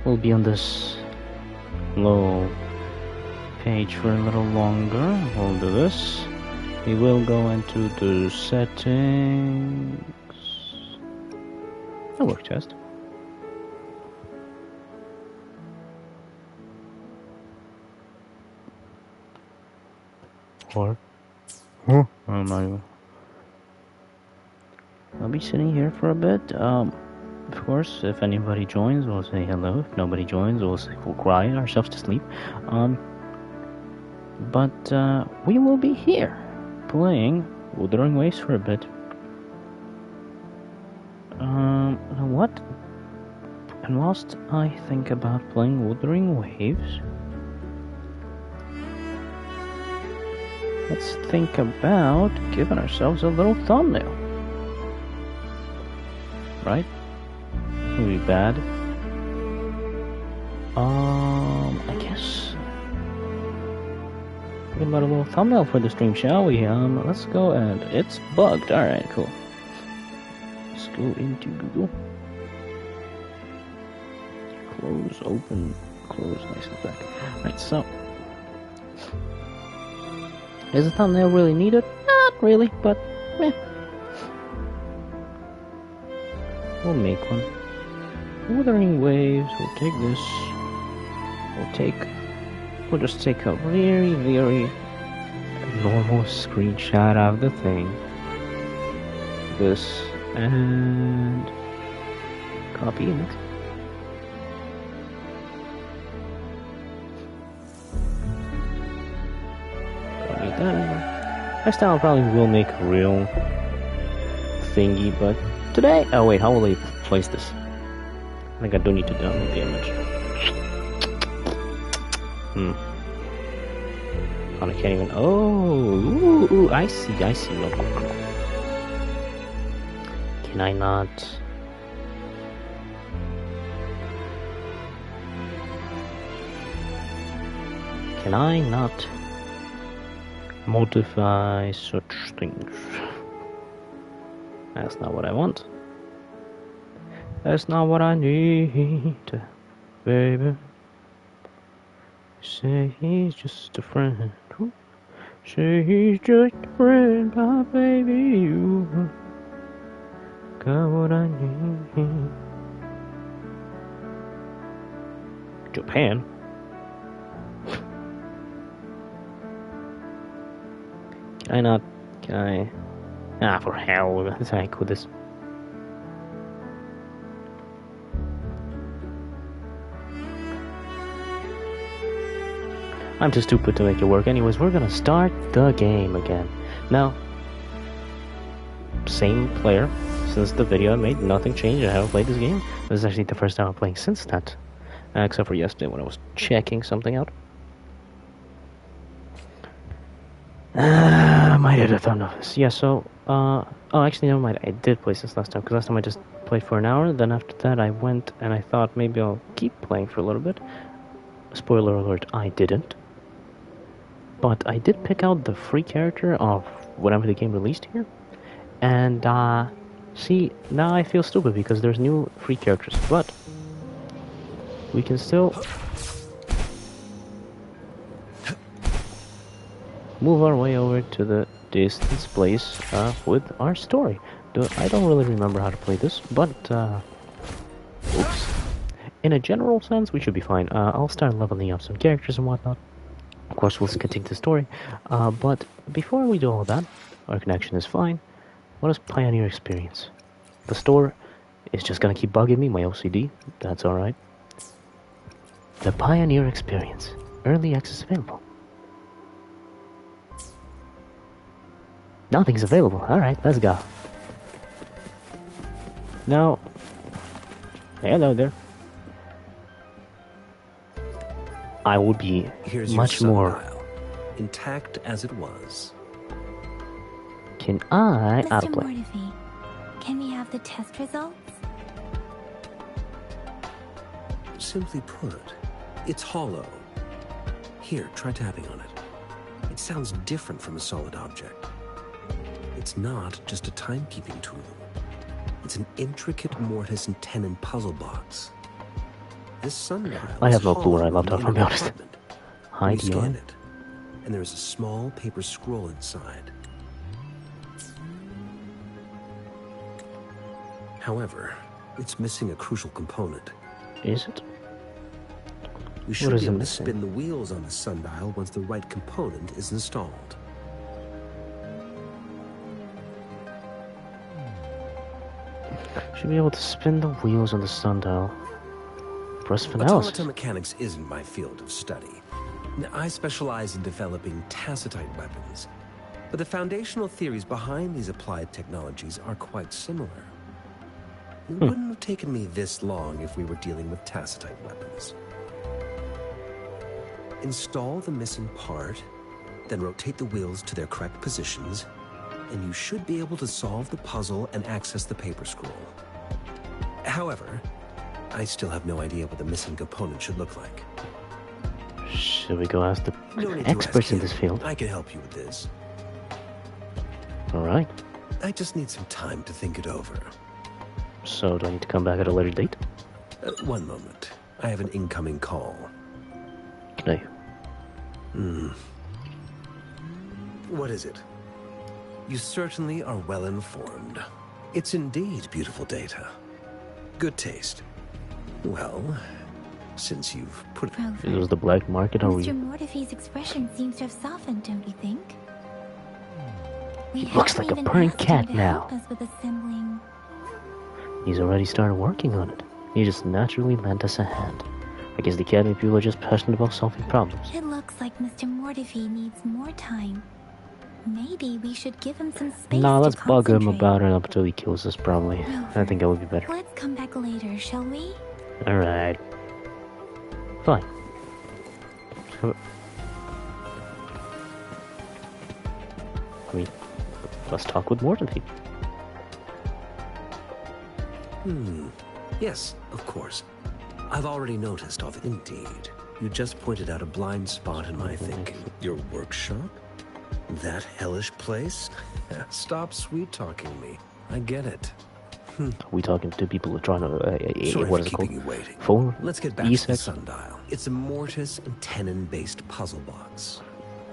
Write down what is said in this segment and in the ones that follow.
We'll be on this low page for a little longer. We'll do this. We will go into the settings. A work chest. Or I'm not even. I'll be sitting here for a bit. Of course, if anybody joins, we'll say hello. If nobody joins, we'll cry ourselves to sleep. But we will be here playing Wuthering Waves for a bit. What? And whilst I think about playing Wuthering Waves, let's think about giving ourselves a little thumbnail. Right? Would be bad. I guess think about a little thumbnail for the stream, shall we? Let's go and it's bugged. Alright, cool. Let's go into Google. Close, open, close, nice and back. Right, so is a thumbnail really needed? Not really, but meh. We'll make one. Wuthering Waves, we'll take this. We'll just take a very, very normal screenshot of the thing. This, and copy it. Don't need that. Next time I probably will make a real thingy, but today... Oh wait, how will I place this? I think I do need to download the image. Oh, I can't even... Oh, ooh, I see. No. Can I not... Can I not modify such things? That's not what I want. That's not what I need, baby. Say he's just a friend. Say he's just a friend, my baby. You got what I need. Japan. Can I not? Can I? Ah, for hell! What the heck with this? I'm too stupid to make it work. Anyways, we're gonna start the game again. Now, same player since the video I made. Nothing changed. I haven't played this game. This is actually the first time I'm playing since that, except for yesterday when I was checking something out. I might have a thumbnail. Yeah. So, oh, actually, never mind. I did play this last time because last time I just played for an hour. Then after that, I went and I thought maybe I'll keep playing for a little bit. Spoiler alert: I didn't. But I did pick out the free character of whenever the game released here. And, see, now I feel stupid because there's new free characters. But we can still move our way over to the distance place with our story. I don't really remember how to play this, but, oops. In a general sense, we should be fine. I'll start leveling up some characters and whatnot. Of course, we'll continue the story, but before we do all that, our connection is fine. What is Pioneer Experience? The store is just gonna keep bugging me, my OCD, that's alright. The Pioneer Experience. Early access available. Nothing's available. Alright, let's go. Now, hello there. I would be much more intact as it was. Can I Mr. Mortivy, can we have the test results? Simply put, it's hollow. Here, try tapping on it. It sounds different from a solid object. It's not just a timekeeping tool. It's an intricate mortise and tenon puzzle box. This sundial I is have no clue where I hollow left in off, the I'll be inner honest. compartment. Hi, You scan Dion. it, and there is a small paper scroll inside. However, it's missing a crucial component. Is it? We should is be it able to missing? spin the wheels on the sundial once the right component is installed. Should be able to spin the wheels on the sundial. Press Automata analysis. mechanics isn't my field of study. I specialize in developing tacitite weapons, but the foundational theories behind these applied technologies are quite similar. It wouldn't have taken me this long if we were dealing with tacitite weapons. Install the missing part, then rotate the wheels to their correct positions, and you should be able to solve the puzzle and access the paper scroll. However, I still have no idea what the missing component should look like. Should we go ask the No need to experts ask in him. this field? I can help you with this. Alright. I just need some time to think it over. So, do I need to come back at a later date? One moment. I have an incoming call. Okay. What is it? You certainly are well informed. It's indeed beautiful data. Good taste. Well, since you've put it... It was the black market, are we? Mr. Mortefi's expression seems to have softened, don't you think? We looks haven't like a even purring asked him cat to now. help us with assembling. He's already started working on it. He just naturally lent us a hand. I guess the Academy people are just passionate about solving problems. It looks like Mr. Mortefi needs more time. Maybe we should give him some space Nah, to let's bug him concentrate. about it up until he kills us, probably. I think that would be better. Let's come back later, shall we? Alright. Fine. I mean, let's talk with Mortefi. Yes, of course. I've already noticed all the... Indeed. You just pointed out a blind spot in my thinking. Your workshop? That hellish place? Stop sweet-talking me. I get it. Are we talking to people who are trying to... Sorry what for is it called? keeping you waiting. Phone? Let's get back to the E-sex? sundial. It's a mortise and tenon-based puzzle box.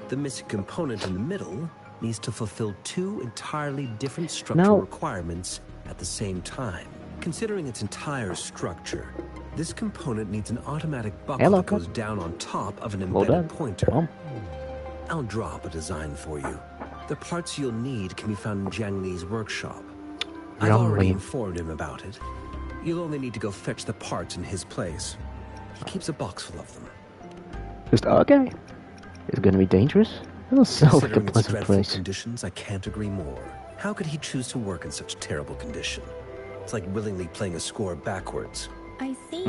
The missing component in the middle needs to fulfill two entirely different structural Now- requirements at the same time. Considering its entire structure, this component needs an automatic buckle Hello, that goes down on top of an Well embedded done. pointer. Mom. I'll draw up a design for you. The parts you'll need can be found in Jiang Li's workshop. I've Jiang already Li. informed him about it. You'll only need to go fetch the parts in his place. He keeps a box full of them. Just okay. It's gonna be dangerous. It'll sound like a Considering its pleasant dreadful place. conditions, I can't agree more. How could he choose to work in such terrible condition? It's like willingly playing a score backwards. I see.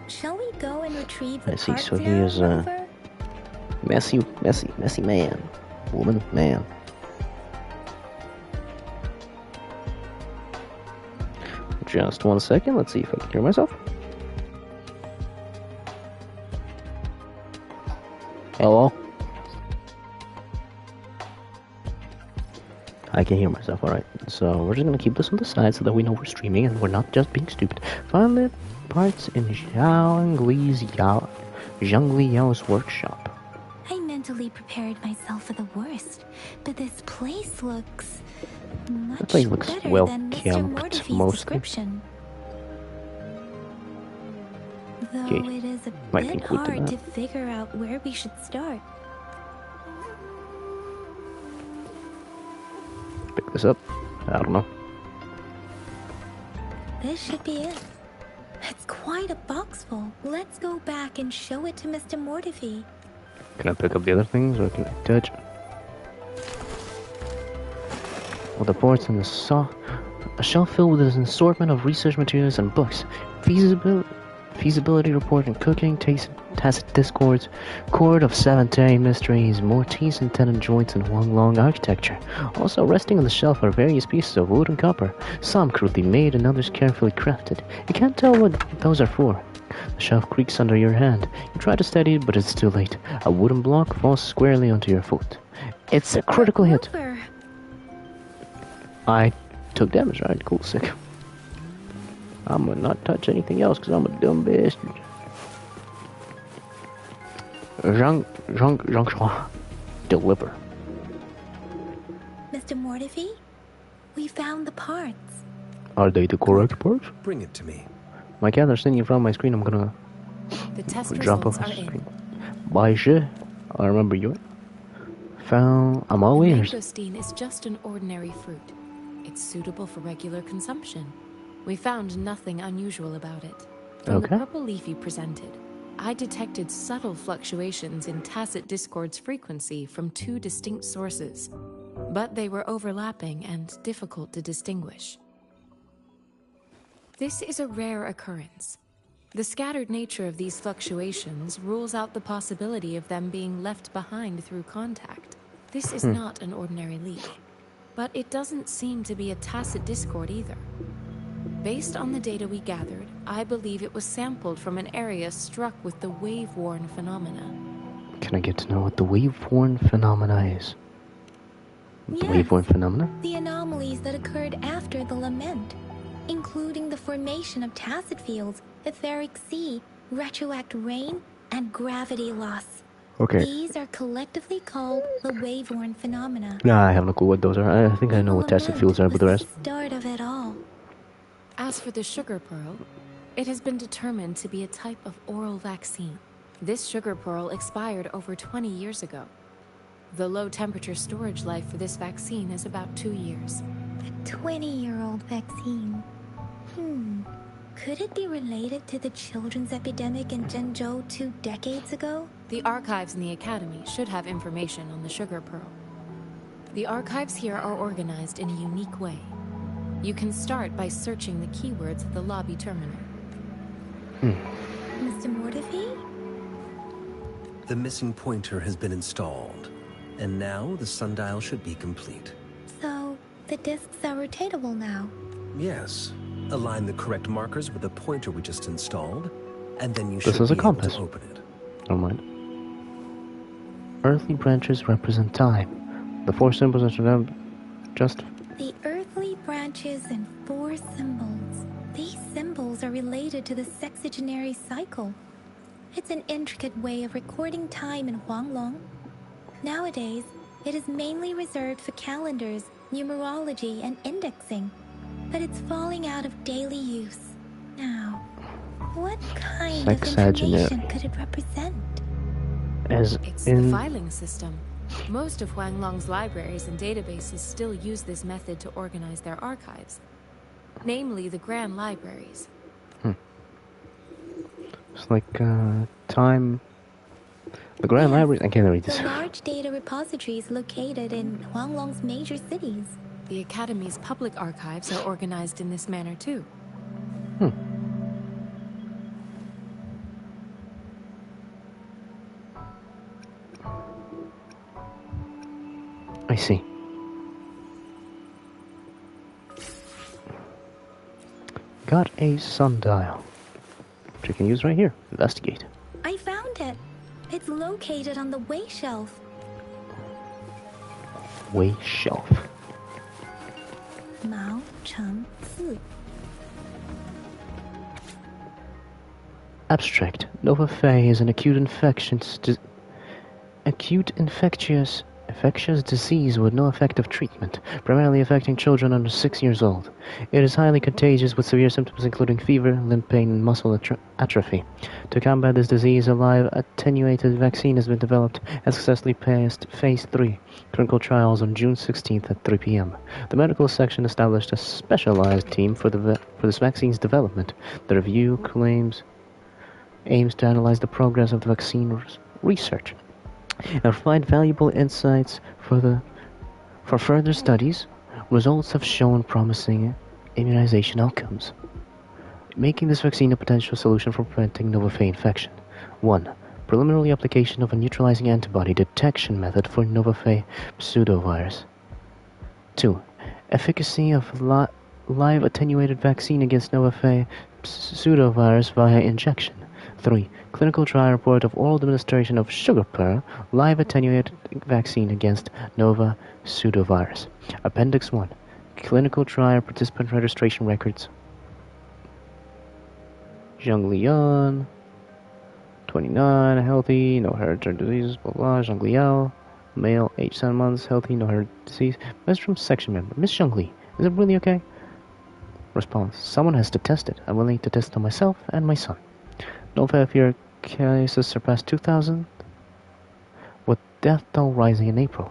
Shall we go and retrieve the I see, parts so he now, is, Rover? Messy man. Woman, man. Just 1 second, let's see if I can hear myself. Hello? I can hear myself, alright. So we're just gonna keep this on the side so that we know we're streaming and we're not just being stupid. Find the parts in Zhang Liao's workshop. I mentally prepared myself for the worst, but this place looks much place looks better well than Mr. kept, Mortefi's mostly. description. Though Okay, it is a might bit include hard that. to figure out where we should start. Pick this up. I don't know. This should be it. It's quite a box full. Let's go back and show it to Mr. Mortefi. Can I pick up the other things or can I touch? Well, the boards and a shelf filled with an assortment of research materials and books. Feasibility report and cooking, tacit discords, cord of 7 to 8 mysteries, Mortise and tenon joints and long architecture. Also resting on the shelf are various pieces of wood and copper, some crudely made and others carefully crafted. You can't tell what those are for. The shelf creaks under your hand. You try to steady it, but it's too late. A wooden block falls squarely onto your foot. It's a critical hit. Rover, I took damage, right? Cool, sick. I'm gonna not touch anything else because I'm a dumb bastard. Jean, deliver. Mr. Mortivy, we found the parts. Are they the correct parts? Bring it to me. My cat are sitting in front of my screen. I'm gonna The test jump results off are the in. screen. Bye, I remember you. I'm all The ears. mangosteen is just an ordinary fruit. It's suitable for regular consumption. We found nothing unusual about it. From the Okay. purple leaf you presented, I detected subtle fluctuations in tacit discord's frequency from two distinct sources, but they were overlapping and difficult to distinguish. This is a rare occurrence. The scattered nature of these fluctuations rules out the possibility of them being left behind through contact. This is not an ordinary leaf, but it doesn't seem to be a tacit discord either. Based on the data we gathered, I believe it was sampled from an area struck with the wave-worn phenomena. Can I get to know what the wave-worn phenomena is? The Yes. wave-worn phenomena? The anomalies that occurred after the lament, including the formation of tacit fields, etheric sea, retroact rain, and gravity loss. Okay. These are collectively called the wave-worn phenomena. Nah, I have no clue what those are. I think I And know the what tacit lament fields are, but the was rest. the start of it all. As for the sugar pearl, it has been determined to be a type of oral vaccine. This sugar pearl expired over 20 years ago. The low temperature storage life for this vaccine is about 2 years. A 20-year-old vaccine. Could it be related to the children's epidemic in Zhengzhou 2 decades ago? The archives in the Academy should have information on the sugar pearl. The archives here are organized in a unique way. You can start by searching the keywords at the lobby terminal. Mr. Mortivy? The missing pointer has been installed, and now the sundial should be complete. So, the discs are rotatable now. Yes. Align the correct markers with the pointer we just installed, and then you This should is a be able compass. to open it. Never mind. Earthly branches represent time. The four symbols are just. The earthly branches and 4 symbols. These symbols are related to the sexagenary cycle. It's an intricate way of recording time in Huanglong. Nowadays, it is mainly reserved for calendars, numerology, and indexing. But it's falling out of daily use. Now, what kind of Sexagenary. information could it represent? As It's in. the filing system. Most of Huanglong's libraries and databases still use this method to organize their archives, namely the Grand Libraries. It's like, time. The Grand Yes, Library. I can't read this. The large data repositories located in Huanglong's major cities. The Academy's public archives are organized in this manner too. I see. Got a sundial, which I can use right here. Investigate. I found it. It's located on the way shelf. Way shelf. Mao Cheng Zi. Abstract. Nova Fey is an acute infectious disease with no effective treatment, primarily affecting children under 6 years old. It is highly contagious with severe symptoms including fever, limb pain, and muscle atrophy. To combat this disease, a live attenuated vaccine has been developed and successfully passed Phase 3 clinical trials on June 16th at 3 p.m. The medical section established a specialized team for this vaccine's development. The review aims to analyze the progress of the vaccine research and provide valuable insights for further studies. Results have shown promising immunization outcomes, making this vaccine a potential solution for preventing Nova Fey infection. 1. Preliminary application of a neutralizing antibody detection method for Nova Fey pseudovirus. 2. Efficacy of live attenuated vaccine against Nova Fey pseudovirus via injection. 3. Clinical trial report of oral administration of sugar pearl, live attenuated vaccine against Nova pseudovirus. Appendix 1. Clinical trial participant registration records. Zhang Lian, 29, healthy, no hereditary diseases, blah blah. Zhongliao, male, age 7 months, healthy, no hereditary disease. Message from section member. Miss Zhongli, is it really okay? Response. Someone has to test it. I'm willing to test it on myself and my son. No fear cases surpass 2,000, with death toll rising in April.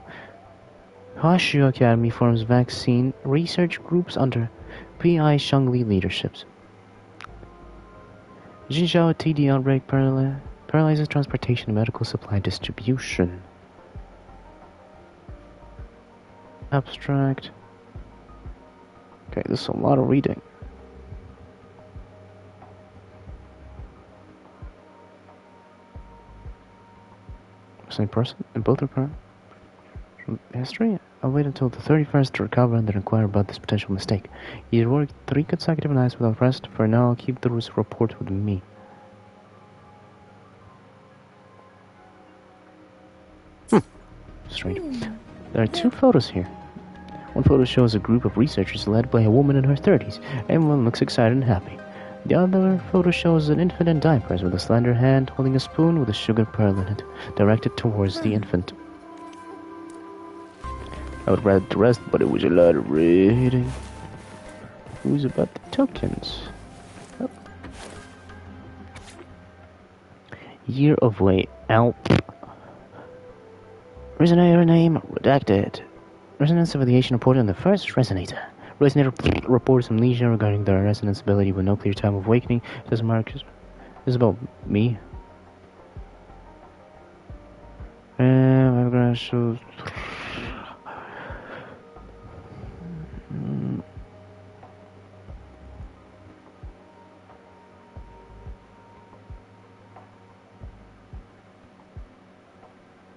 Huashu Academy forms vaccine research groups under P.I. Zhongli leaderships. Jinzhou TD outbreak paralyzes transportation and medical supply distribution. Abstract. Okay, this is a lot of reading. Same person in both report from history. I'll wait until the 31st to recover and then inquire about this potential mistake. He worked 3 consecutive nights without rest. For now, I'll keep the report with me. Strange. There are 2 photos here. One photo shows a group of researchers led by a woman in her 30s. Everyone looks excited and happy. The other photo shows an infant in diapers with a slender hand holding a spoon with a sugar pearl in it, directed towards the infant. I would read the rest, but it was a lot of reading. Who's about the tokens? Oh. Year of Way Out. Resonator name redacted. Resonance affiliation reported on the first resonator. Resonator reports amnesia regarding their resonance ability with no clear time of awakening. This is about me.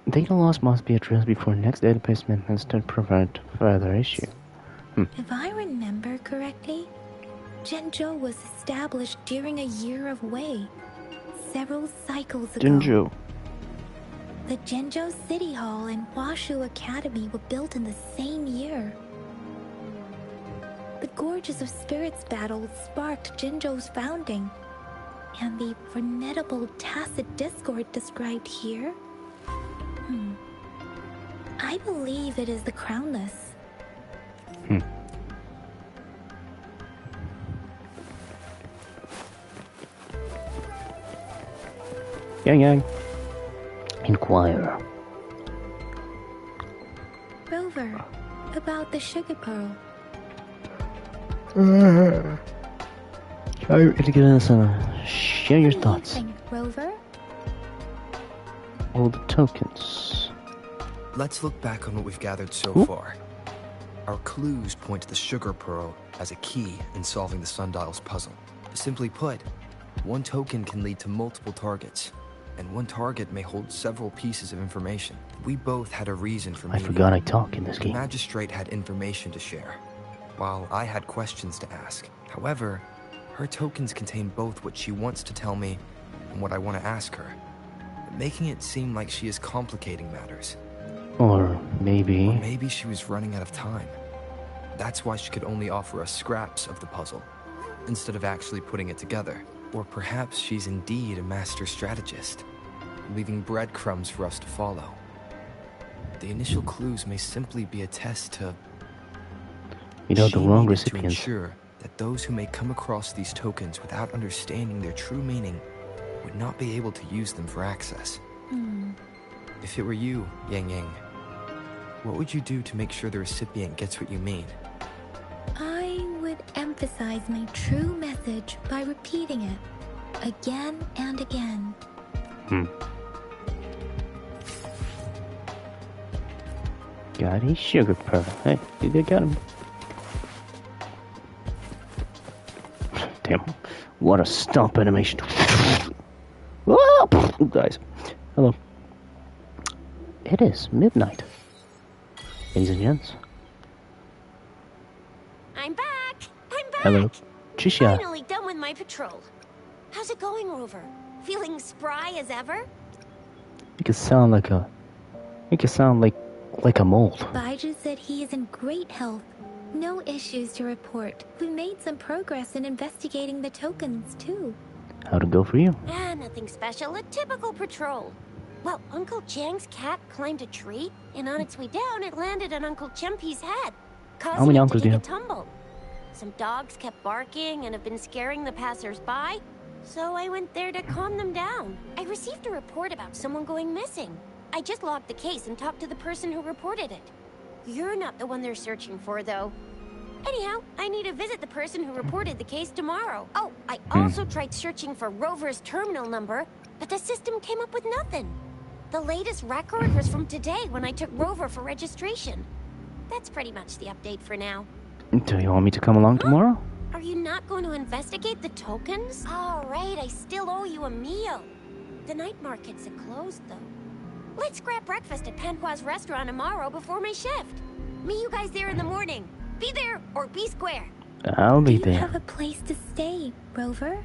Data loss must be addressed before next database maintenance to prevent further issue. If I remember correctly, Zhenzhou was established during a year of Wei, several cycles ago. Zhenzhou. The Zhenzhou City Hall and Huashu Academy were built in the same year. The Gorges of Spirits battle sparked Zhenzhou's founding, and the formidable tacit discord described here? I believe it is the Crownless. Yang. Inquire. Rover, about the sugar pearl. Share your thoughts. What do you think, Rover? All the tokens. Let's look back on what we've gathered so far. Our clues point to the sugar pearl as a key in solving the sundial's puzzle. Simply put, one token can lead to multiple targets, and one target may hold several pieces of information. We both had a reason for meeting. I forgot I talk in this The game. magistrate had information to share, while I had questions to ask. However, her tokens contain both what she wants to tell me and what I want to ask her, making it seem like she is complicating matters. Or maybe... Maybe she was running out of time. That's why she could only offer us scraps of the puzzle, instead of actually putting it together. Or perhaps she's indeed a master strategist, leaving breadcrumbs for us to follow. The initial clues may simply be a test to... You know, the She wrong needed recipient. to ensure that those who may come across these tokens without understanding their true meaning would not be able to use them for access. If it were you, Yang Yang, what would you do to make sure the recipient gets what you mean? I would emphasize my true message by repeating it again and again. Got a sugar pearl. Hey, you did get him. Damn. What a stomp animation. Whoa! Guys. Hello. It is midnight. Ladies and gents. I'm back! I'm back! Hello. Trisha. Finally done with my patrol. How's it going, Rover? Feeling spry as ever? You can sound like a... You can sound like a mold. Baiju said he is in great health. No issues to report. We made some progress in investigating the tokens, too. How'd it go for you? Nothing special. A typical patrol. Well, Uncle Chang's cat climbed a tree, and on its way down, it landed on Uncle Chempy's head, How causing many it to uncles do take you a have? tumble. Some dogs kept barking and have been scaring the passers-by, so I went there to calm them down. I received a report about someone going missing. I just logged the case and talked to the person who reported it. You're not the one they're searching for, though. Anyhow, I need to visit the person who reported the case tomorrow. Oh, I also tried searching for Rover's terminal number, but the system came up with nothing. The latest record was from today when I took Rover for registration. That's pretty much the update for now. Do you want me to come along tomorrow? Are you not going to investigate the tokens? All right, I still owe you a meal. The night markets are closed, though. Let's grab breakfast at Panhua's restaurant tomorrow before my shift. Meet you guys there in the morning. Be there or be square. I'll be Do you there. have a place to stay, Rover?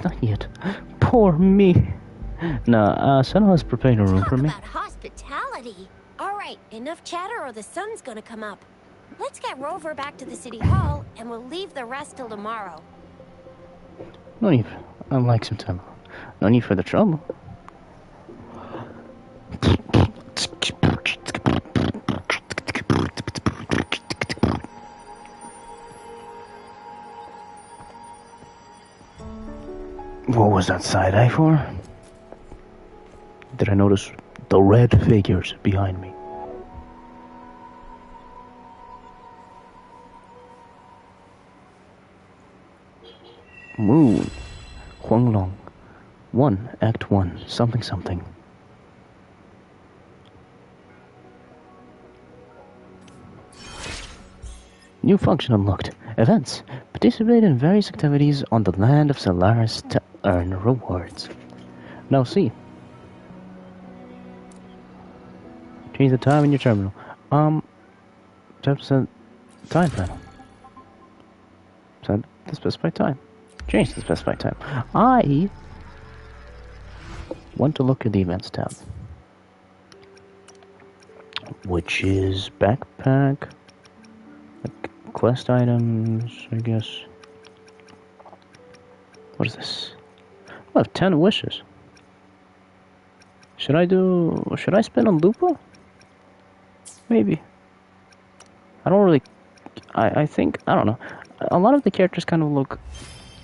Not yet. Poor me. No, Senna has prepared a room Talk for me. about hospitality. All right, enough chatter or the sun's gonna come up. Let's get Rover back to the city hall, and we'll leave the rest till tomorrow. No need. I like some time. No need for the trouble. What was that side eye for? Did I notice the red figures behind me? Moon. Huanglong. 1, Act 1, something something. New function unlocked. Events. Participate in various activities on the land of Solaris to earn rewards. Now see. Change the time in your terminal. 10% time panel. Set the specified time. Change the specified time. I want to look at the events tab, which is backpack, quest items, I guess. What is this? I have 10 wishes. Should I spin on Lupo? Maybe. I don't really, I think, I don't know. A lot of the characters kind of look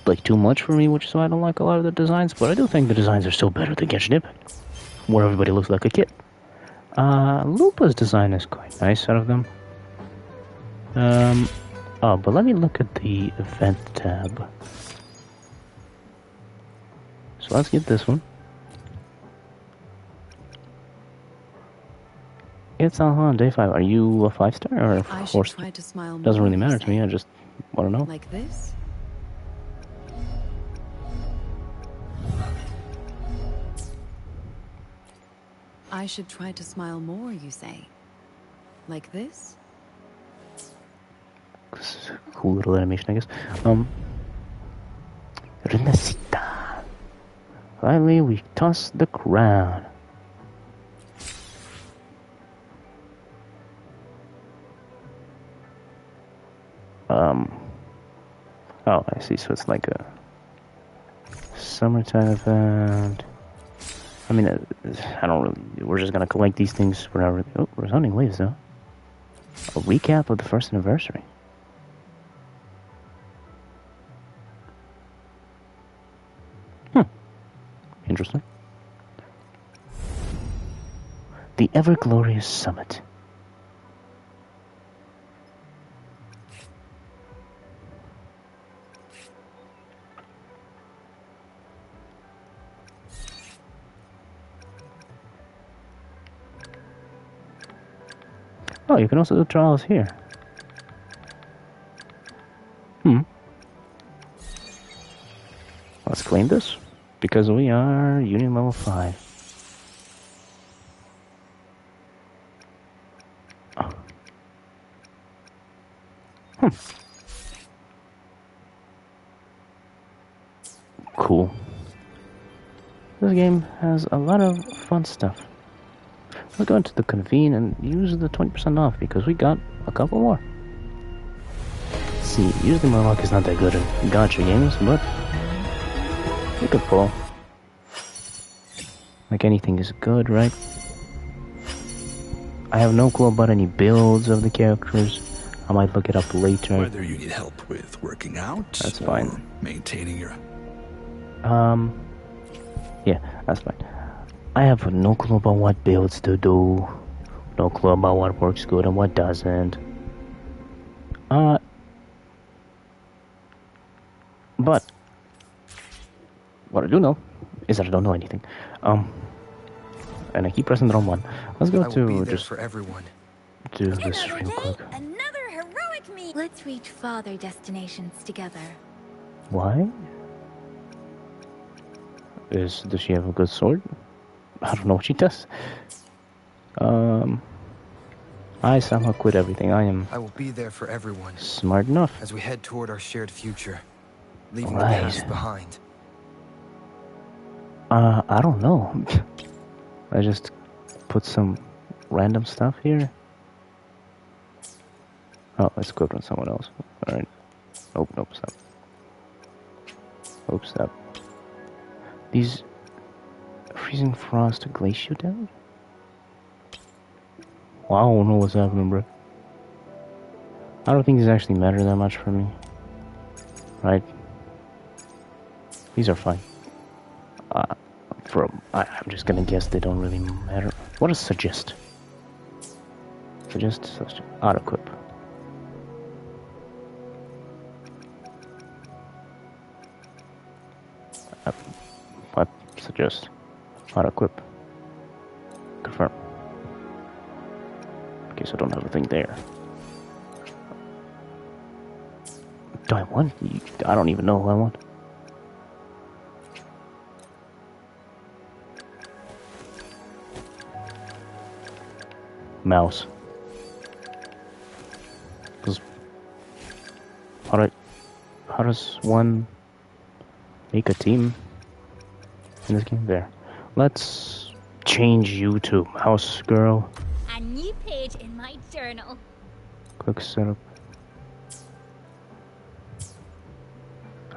like too much for me, which is why I don't like a lot of the designs, but I do think the designs are still better than Genshin Impact, where everybody looks like a kid. Lupa's design is quite nice out of them. Oh, but let me look at the event tab. So let's get this one. It's on day 5. Are you a 5-star or a 4-star? Try to smile more, Doesn't really you matter to say. me, I just want to know. Like this? I should try to smile more, you say. Like this? This is a cool little animation, I guess. Renacita. Finally, we toss the crown. Oh, I see. So it's like a summertime event. I mean, I don't really. We're just gonna collect these things whenever. Oh, resounding waves, though. A recap of the first anniversary. Interesting. The ever-glorious summit. Oh, you can also do trials here. Let's claim this, because we are Union level 5. Cool. This game has a lot of fun stuff. We'll go into the convene and use the 20% off because we got a couple more. See see, usually my luck is not that good in gacha games, but we could pull. Like anything is good, right? I have no clue about any builds of the characters. I might look it up later. Whether you need help with working out, that's or fine. Maintaining your... Yeah, that's fine. I have no clue about what builds to do. No clue about what works good and what doesn't. But what I do know is that I don't know anything. And I keep pressing the wrong one. Let's go to just for everyone. Do this real quick. Another heroic meet. Let's reach farther destinations together. Why? Does she have a good sword? I don't know what she does. I somehow quit everything. I will be there for everyone. Smart enough. As we head toward our shared future, leaving Right. the past behind. I don't know. I just put some random stuff here. Oh, it's equipped on someone else. Alright. Nope, stop. Oops, stop. These freezing frost glacier down? Well, I don't know what's happening, bro. I don't think these actually matter that much for me. Right? These are fine. I'm just gonna guess they don't really matter. What is suggest? Suggest, auto equip. What suggest? Auto equip. Confirm. Okay, so I don't have a thing there. Do I want? I don't even know who I want. Mouse. Because how does one make a team in this game? There. Let's change you to mouse girl. A new page in my journal. Quick setup.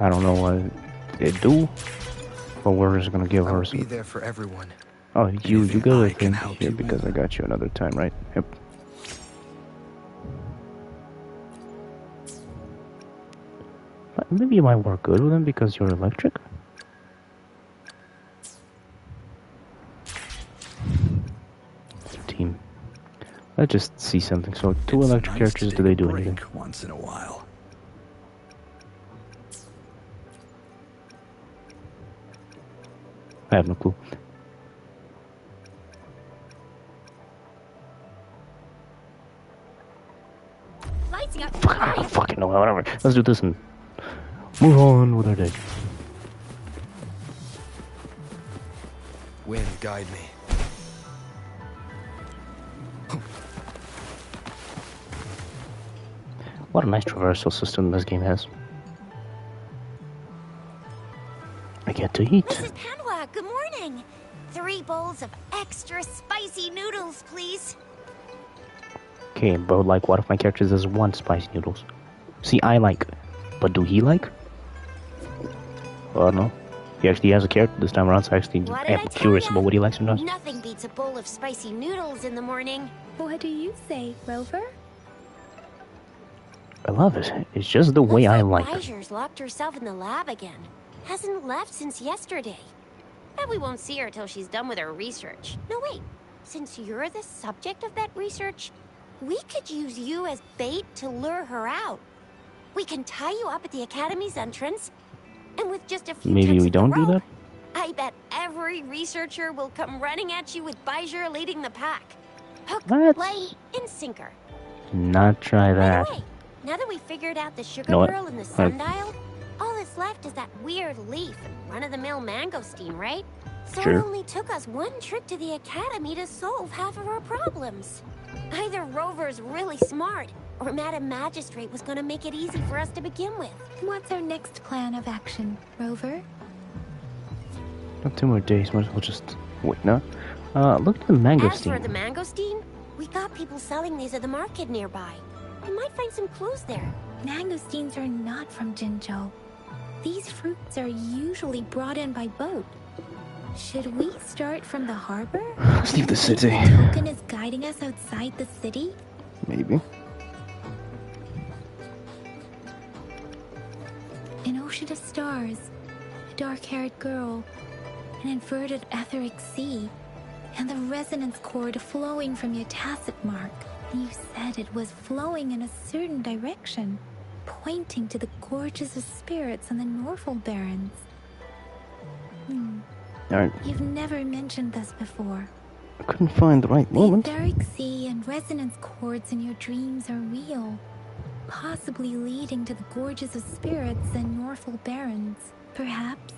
I don't know what it do, but we're just gonna give her I'll some. be there for everyone. Oh, you go I with can him help here you. because I got you another time, right? Yep. Maybe you might work good with him because you're electric. Team. Let's just see something. So, two It's electric nice characters. to Do they take a do break anything? once in a while? I have no clue. Lighting up. I don't fucking know. Whatever. Let's do this and move on with our day. Wind, guide me. What a nice traversal system this game has. I get to eat. Mrs. Panwa, good morning. 3 bowls of extra spicy noodles, please. Okay, but like, what if my character does one spicy noodles? See, I like, but do he like? I don't know. He actually has a character this time around, so I actually What did I am tell curious ya? about what he likes and does. Nothing beats a bowl of spicy noodles in the morning. What do you say, Rover? I love it. It's just the way I like it. Bijou's locked herself in the lab again. Hasn't left since yesterday. Bet we won't see her till she's done with her research. No, wait. Since you're the subject of that research, we could use you as bait to lure her out. We can tie you up at the Academy's entrance, and with just a few Maybe tugs we of the don't do rope, that? I bet every researcher will come running at you with Bijou leading the pack. Hook, Let's line, and sinker. not try By that. the way, now that we figured out the sugar Know what? pearl and the Alright. sundial, all that's left is that weird leaf and run-of-the-mill mangosteen, right? So Sure. it only took us one trip to the academy to solve half of our problems. Either Rover's really smart, or Madam Magistrate was gonna make it easy for us to begin with. What's our next plan of action, Rover? Not 2 more days. Might as well just wait. No. Look at the As for mangosteen. the mangosteen, we got people selling these at the market nearby. We might find some clues there. Mangosteens are not from Jinzhou. These fruits are usually brought in by boat. Should we start from the harbor? Let's leave the city. The token is guiding us outside the city? Maybe. An ocean of stars, a dark-haired girl, an inverted etheric sea, and the resonance cord flowing from your tacit mark. You said it was flowing in a certain direction, pointing to the gorges of spirits on the Norfolk Barrens. Alright, You've never mentioned this before. I couldn't find the right The moment. etheric sea and resonance cords in your dreams are real, possibly leading to the gorges of spirits and Norfolk Barrens. Perhaps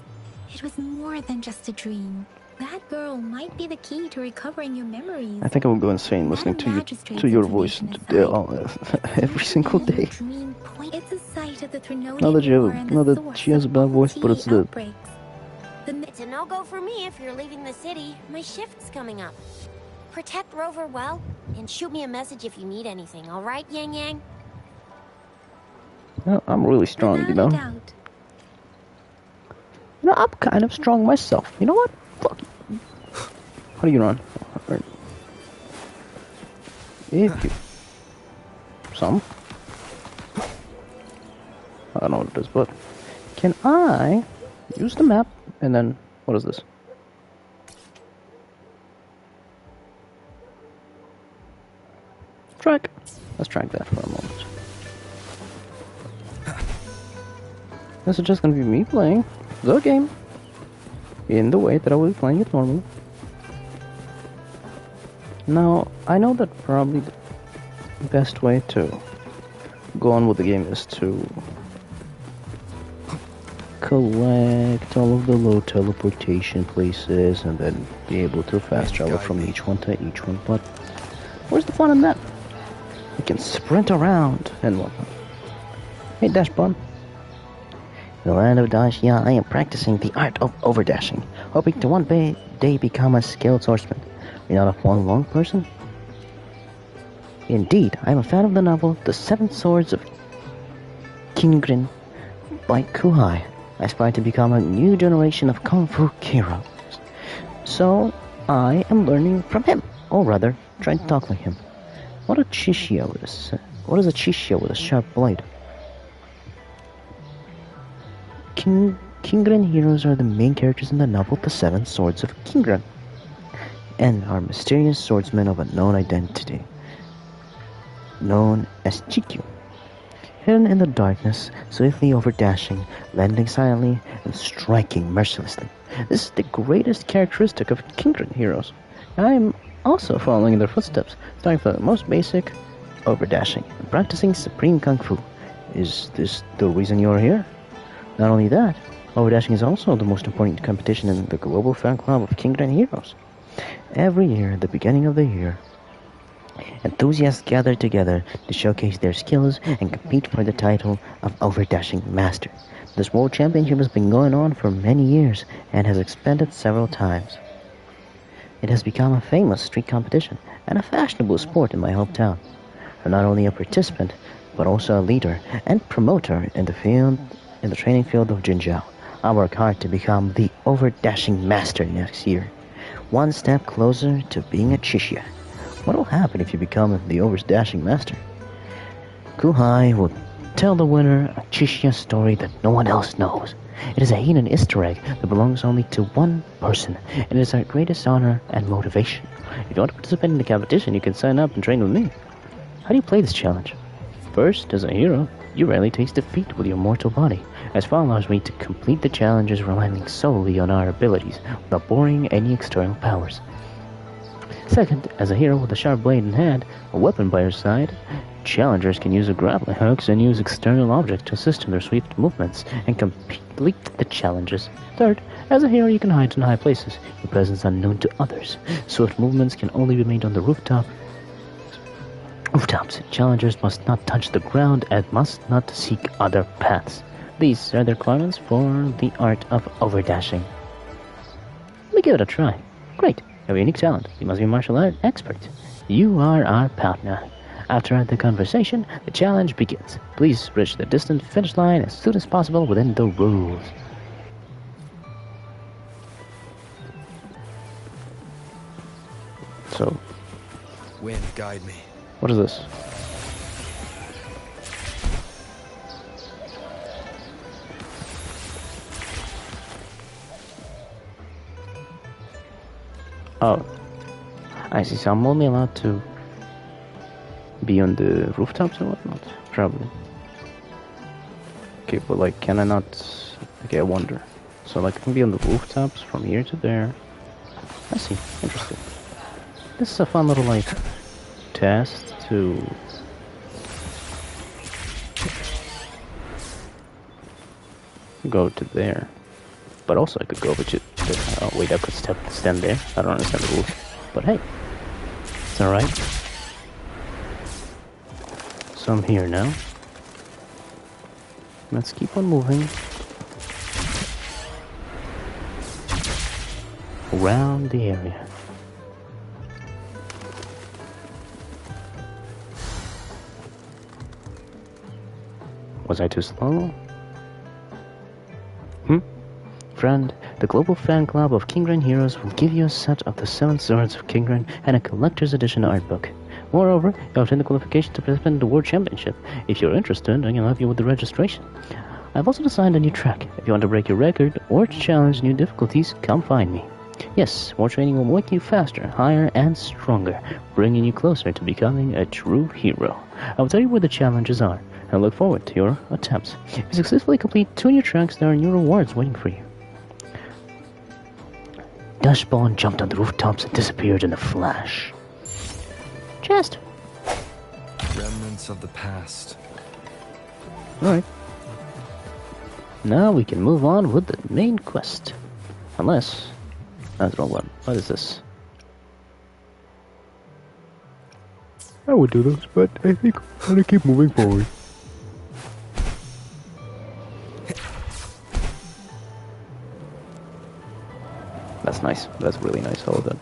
it was more than just a dream. That girl might be the key to recovering your memories. I think I will go insane listening to your voice every single day. It's a site of the Trinodian Not that War and the she has a bad voice, but it's the outbreaks. It's a no-go for me if you're leaving the city. My shift's coming up. Protect Rover well, and shoot me a message if you need anything, alright, Yang Yang? Well, I'm really strong, you know. Without a doubt. You know, I'm kind of strong myself. You know what? Fuck you. How do you run? Alright. If you... Some. I don't know what it is, but... Can I use the map and then... What is this? Track. Let's track that for a moment. This is just gonna be me playing the game in the way that I would be playing it normally. Now, I know that probably the best way to go on with the game is to collect all of the low teleportation places and then be able to fast travel from each one to each one, but where's the fun in that? You can sprint around and whatnot. Hey, Dashbun. In the land of Dacia, I am practicing the art of overdashing, hoping to one day become a skilled swordsman. You're not a Huang Long person? Indeed, I am a fan of the novel The Seven Swords of Kingrin by Kuhai. I aspire to become a new generation of Kung Fu heroes. So, I am learning from him, or rather, trying to talk like him. What is a Chishia with a sharp blade? Kingren heroes are the main characters in the novel The Seven Swords of Kingren, and are mysterious swordsmen of unknown identity, known as Chikyu. Hidden in the darkness, swiftly overdashing, landing silently, and striking mercilessly. This is the greatest characteristic of Kingren heroes. I am also following in their footsteps, starting from the most basic, overdashing, and practicing supreme kung fu. Is this the reason you are here? Not only that, overdashing is also the most important competition in the global fan club of Kingren heroes. Every year, at the beginning of the year, enthusiasts gather together to showcase their skills and compete for the title of Overdashing Master. This World Championship has been going on for many years and has expanded several times. It has become a famous street competition and a fashionable sport in my hometown. I'm not only a participant, but also a leader and promoter in the training field of Jinzhou. I work hard to become the Overdashing Master next year, one step closer to being a Chishia. What will happen if you become the Overdashing Master? Kuhai will tell the winner a Chishia story that no one else knows. It is a hidden Easter egg that belongs only to one person, and it is our greatest honor and motivation. If you want to participate in the competition, you can sign up and train with me. How do you play this challenge? First, as a hero, you rarely taste defeat with your mortal body, as far allows me to complete the challenges relying solely on our abilities, without borrowing any external powers. Second, as a hero with a sharp blade in hand, a weapon by your side, challengers can use grappling hooks and use external objects to assist in their swift movements and complete the challenges. Third, as a hero you can hide in high places, your presence unknown to others. Swift movements can only be made on the rooftops. Challengers must not touch the ground and must not seek other paths. These are the requirements for the art of overdashing. Let me give it a try. Great. You have a unique talent. You must be a martial art expert. You are our partner. After the conversation, the challenge begins. Please reach the distant finish line as soon as possible within the rules. So, Wind, guide me. what is this? Oh, I see. So I'm only allowed to be on the rooftops or whatnot? Probably. Okay, but like, can I not? Okay, I wonder. So like, I can be on the rooftops from here to there. I see. Interesting. This is a fun little like test to go to there. But also I could go over to oh wait, I could stand there. I don't understand the rules. But hey, it's alright. So I'm here now. Let's keep on moving around the area. Was I too slow? Friend, the global fan club of Kingren Heroes will give you a set of the 7 Swords of Kingren and a collector's edition art book. Moreover, you'll obtain the qualification to participate in the World Championship. If you're interested, I can help you with the registration. I've also designed a new track. If you want to break your record or to challenge new difficulties, come find me. Yes, more training will make you faster, higher, and stronger, bringing you closer to becoming a true hero. I will tell you where the challenges are, and I look forward to your attempts. If you successfully complete 2 new tracks, there are new rewards waiting for you. Dashbone jumped on the rooftops and disappeared in a flash. Chest! Remnants of the past. Alright. Now we can move on with the main quest. Unless... that's the wrong one. What is this? I would do this, but I think I'm gonna keep moving forward. That's nice. That's really nice. All of that.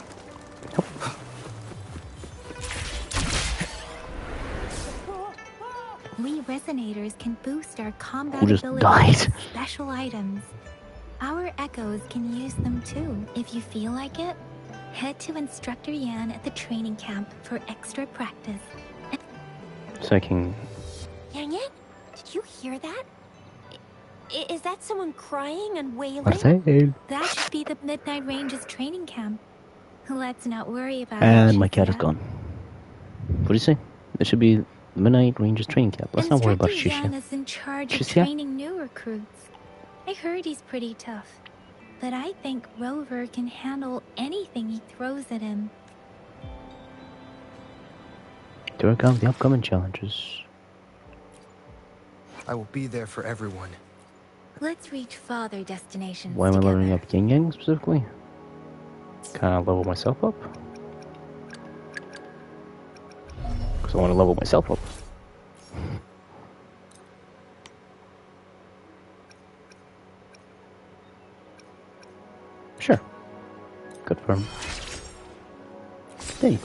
We resonators can boost our combat Who just abilities died? with special items. Our echoes can use them too. If you feel like it, head to Instructor Yan at the training camp for extra practice. So I can... Yang Yang, did you hear that? Is that someone crying and wailing? That should be the Midnight Ranges training camp. Let's not worry about it. And my cat is gone. What do you say? It should be Midnight Rangers training camp. Let's not worry about Instructor Yan Shisha. is in charge of Shisha? training new recruits. I heard he's pretty tough, but I think Rover can handle anything he throws at him. To work out the upcoming challenges. I will be there for everyone. Let's reach farther destinations Why am I together. leveling up Yang Yang specifically? Kinda level myself up? Because I want to level myself up. Sure. Good for him. Hey.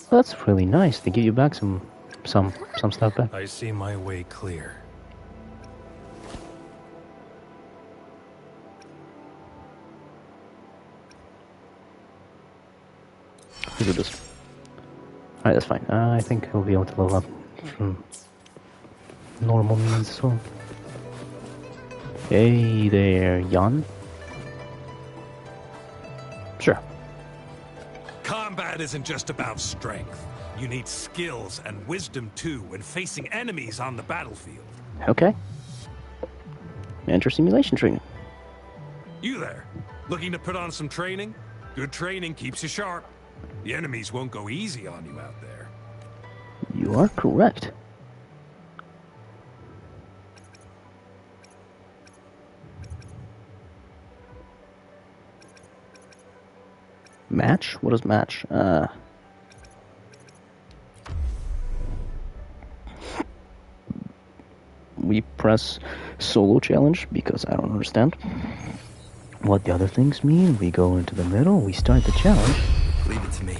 Well, that's really nice. They give you back some stuff back. I see my way clear. Look at this. Alright, that's fine. I think we'll be able to level up from normal means as well. Hey there, Yan. Sure. Combat isn't just about strength. You need skills and wisdom too when facing enemies on the battlefield. Okay. Enter simulation training. You there, looking to put on some training? Good training keeps you sharp. The enemies won't go easy on you out there. You are correct. Match? What is match? We press solo challenge because I don't understand what the other things mean. We go into the middle, we start the challenge. Leave it to me.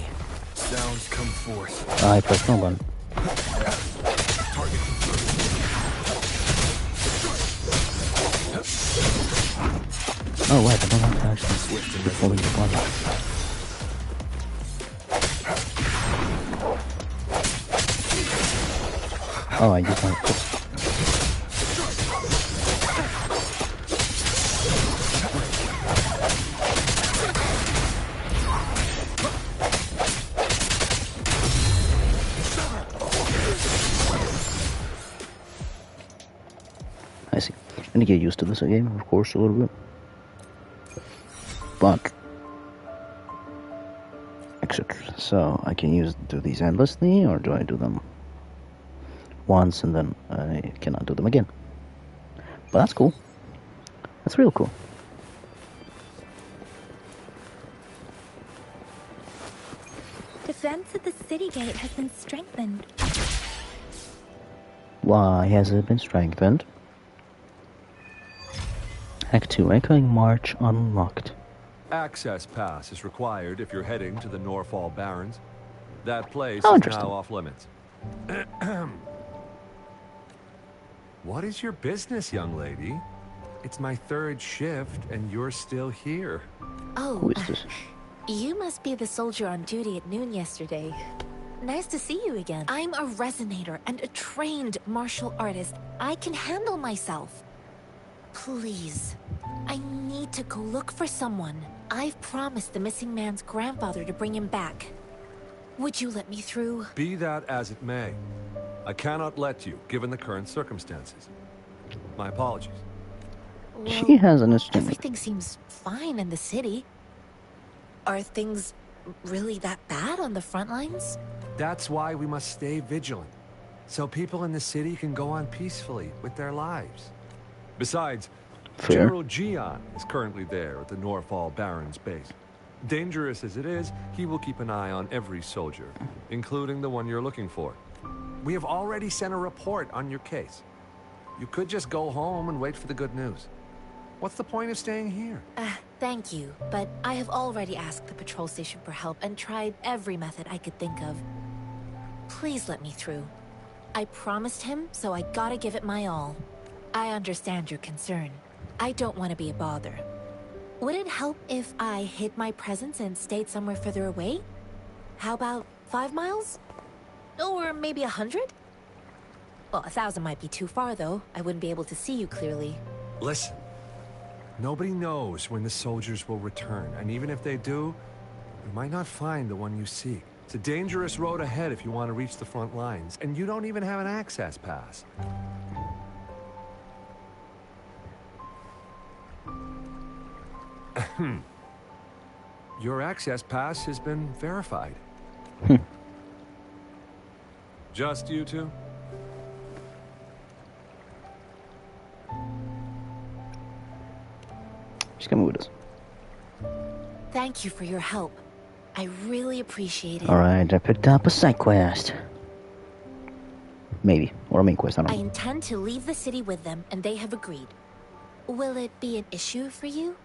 Sounds come forth. I pressed no button. Oh wait, I don't have to actually fully respond. Oh, I just want to. I see. I need to get used to this game, of course, a little bit. But exit. So I can do these endlessly, or do I do them once and then I cannot do them again? But that's cool. That's real cool. Defense at the city gate has been strengthened. Why has it been strengthened? Act 2, Echoing March unlocked. Access pass is required if you're heading to the Norfall Barrens. That place Oh, is interesting. now off limits. What is your business, young lady? It's my third shift and you're still here. Oh, Who is this? you must be the soldier on duty at noon yesterday. Nice to see you again. I'm a resonator and a trained martial artist. I can handle myself. Please, I need to go look for someone. I've promised the missing man's grandfather to bring him back. Would you let me through? Be that as it may, I cannot let you, given the current circumstances. My apologies. She has an interesting. Everything seems fine in the city. Are things really that bad on the front lines? That's why we must stay vigilant, so people in the city can go on peacefully with their lives. Besides, Fair. General Gian is currently there at the Norfall Barrens base. Dangerous as it is, he will keep an eye on every soldier, including the one you're looking for. We have already sent a report on your case. You could just go home and wait for the good news. What's the point of staying here? Thank you, but I have already asked the patrol station for help and tried every method I could think of. Please let me through. I promised him, so I gotta give it my all. I understand your concern. I don't want to be a bother. Would it help if I hid my presence and stayed somewhere further away? How about 5 miles? Or maybe 100? Well, 1,000 might be too far, though. I wouldn't be able to see you clearly. Listen, nobody knows when the soldiers will return, and even if they do, you might not find the one you seek. It's a dangerous road ahead if you want to reach the front lines, and you don't even have an access pass. Your access pass has been verified. Just you two? She's coming with us. Thank you for your help. I really appreciate it. Alright, I picked up a side quest. Maybe. Or a main quest, I don't I know. intend to leave the city with them, and they have agreed. Will it be an issue for you?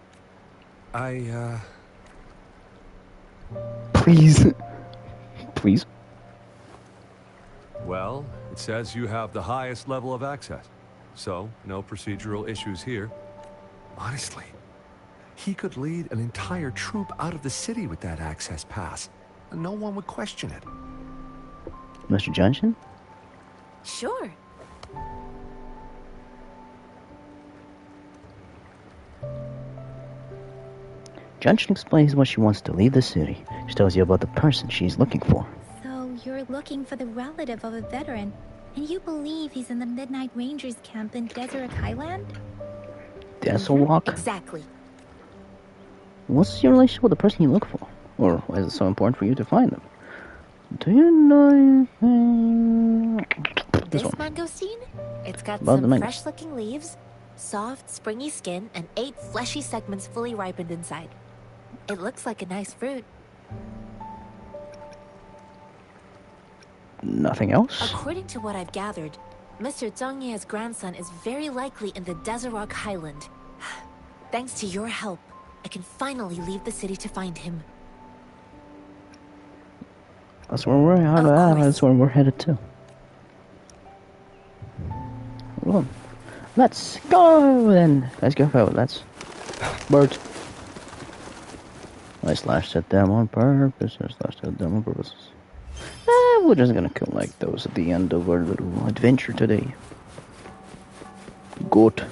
Please. Please. Well, it says you have the highest level of access. So, no procedural issues here. Honestly, he could lead an entire troop out of the city with that access pass. And no one would question it. Mr. Genshin? Sure. Genshin explains why she wants to leave the city. She tells you about the person she's looking for. So you're looking for the relative of a veteran, and you believe he's in the Midnight Rangers camp in Desert Highland? Desolok? Exactly. What's your relationship with the person you look for? Or why is it so important for you to find them? Do you know anything? This one. mangosteen? It's got About the some mango. fresh-looking leaves, soft, springy skin, and 8 fleshy segments fully ripened inside. It looks like a nice fruit. Nothing else? According to what I've gathered, Mr. Zhang Ye's grandson is very likely in the Desert Highland. Thanks to your help, I can finally leave the city to find him. That's where we're headed. That's where we're headed to. Well, let's go then. Let's go. Let's. Birds. I slashed at them on purpose. We're just gonna collect those at the end of our little adventure today. Goat,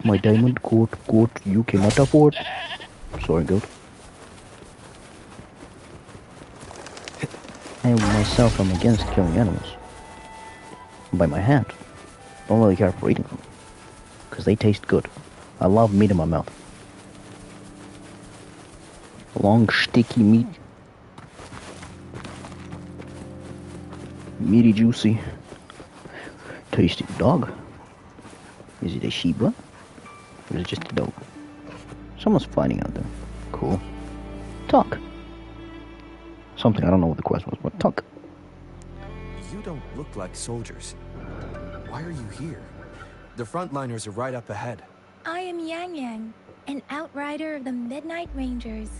my diamond. Goat, you cannot afford. Sorry, goat. I myself am against killing animals. By my hand. Don't really care for eating them. Because they taste good. I love meat in my mouth. Long, sticky meat. Meaty, juicy. Tasty dog. Is it a Shiba? Or is it just a dog? Someone's fighting out there. Cool. Talk. Something, I don't know what the question was, but talk. You don't look like soldiers. Why are you here? The frontliners are right up ahead. I am Yang Yang, an outrider of the Midnight Rangers.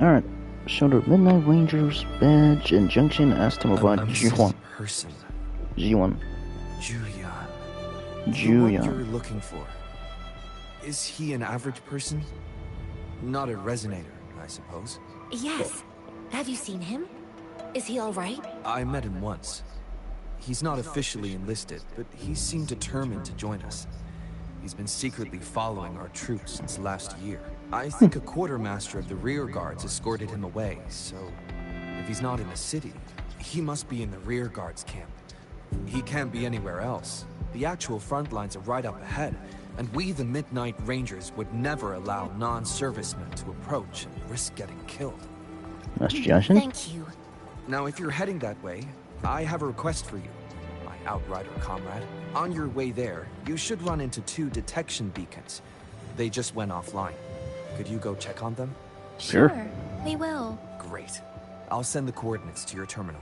Alright. Showed her Midnight Rangers badge and Junction, asked him about Jihuan. Person. Jihuan. Julian. The one Julian. you're looking for. Is he an average person? Not a resonator, I suppose. Yes. Have you seen him? Is he all right? I met him once. He's not officially enlisted, but he seemed determined to join us. He's been secretly following our troops since last year. I think a quartermaster of the rear guards escorted him away, so if he's not in the city, he must be in the rear guards camp. He can't be anywhere else. The actual front lines are right up ahead, and we, the Midnight Rangers, would never allow non-servicemen to approach and risk getting killed. Master Johnson? Thank you. Now, if you're heading that way, I have a request for you, my outrider comrade. On your way there, you should run into 2 detection beacons. They just went offline. Could you go check on them? Sure. We will. Great. I'll send the coordinates to your terminal.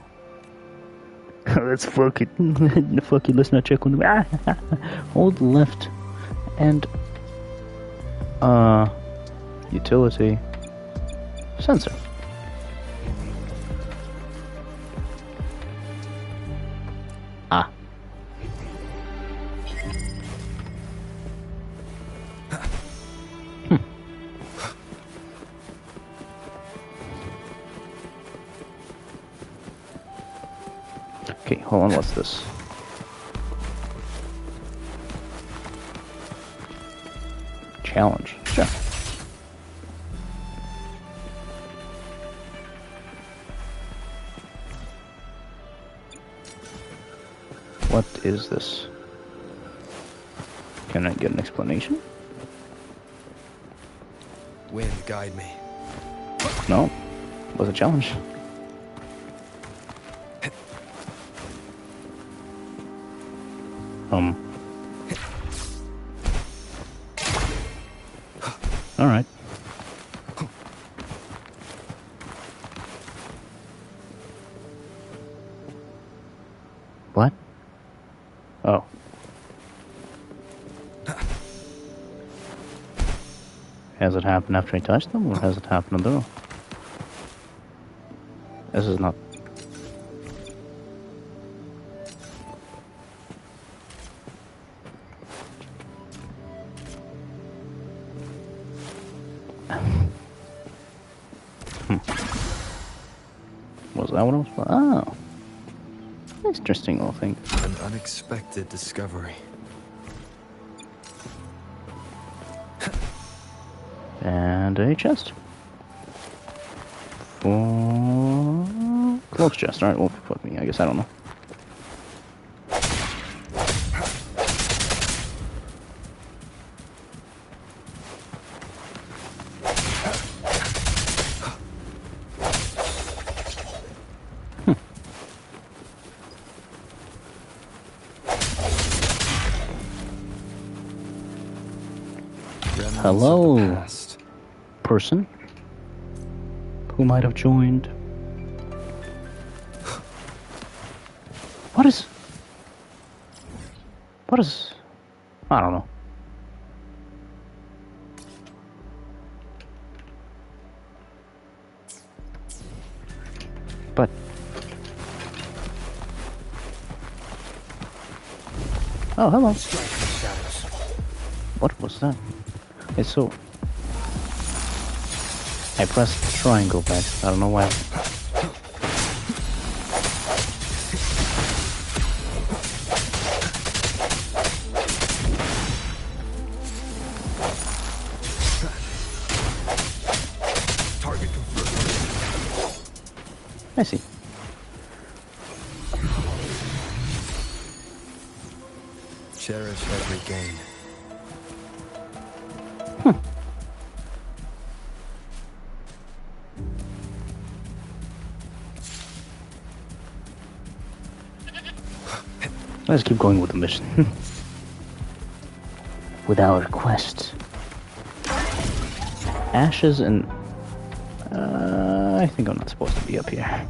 Let's fuck it. Fuck it, let's not check on them. Hold left and utility sensor. Ah. Okay, hold on, what's this? Challenge. Sure. What is this? Can I get an explanation? Wind, guide me. No. Was a challenge. Alright. What? Oh. Has it happened after I touched them, or has it happened on their own? This is not... Was that what I was... Oh. Interesting little thing. An unexpected discovery. And a chest. Close chest. Alright, well, fuck me. I guess I don't know. Hello, person who might have joined. What is... I don't know. Oh, hello. Strike the shadows. What was that? Okay, so I pressed triangle back. I don't know why. Target confirmed. I see. Cherish every gain. Let's keep going with the mission. With our quest. Ashes and... I think I'm not supposed to be up here.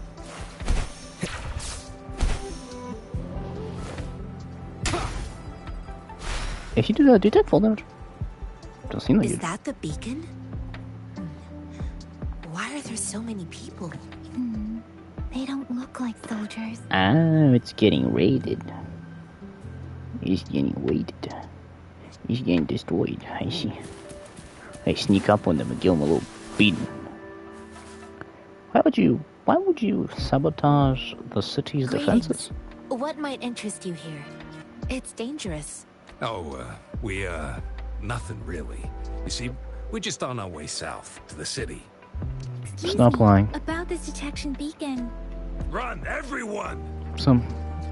If you do that, do you take full damage? Doesn't seem like Is you. that the beacon? Why are there so many people? They don't look like soldiers. Ah, it's getting raided. It's getting raided. It's getting destroyed. I see. I sneak up on them and give them a little beating. Why would you sabotage the city's Greetings. defenses? What might interest you here? It's dangerous. Oh, nothing really. You see, we're just on our way south to the city. Excuse Stop me, lying. about this detection beacon. Run, everyone! Don't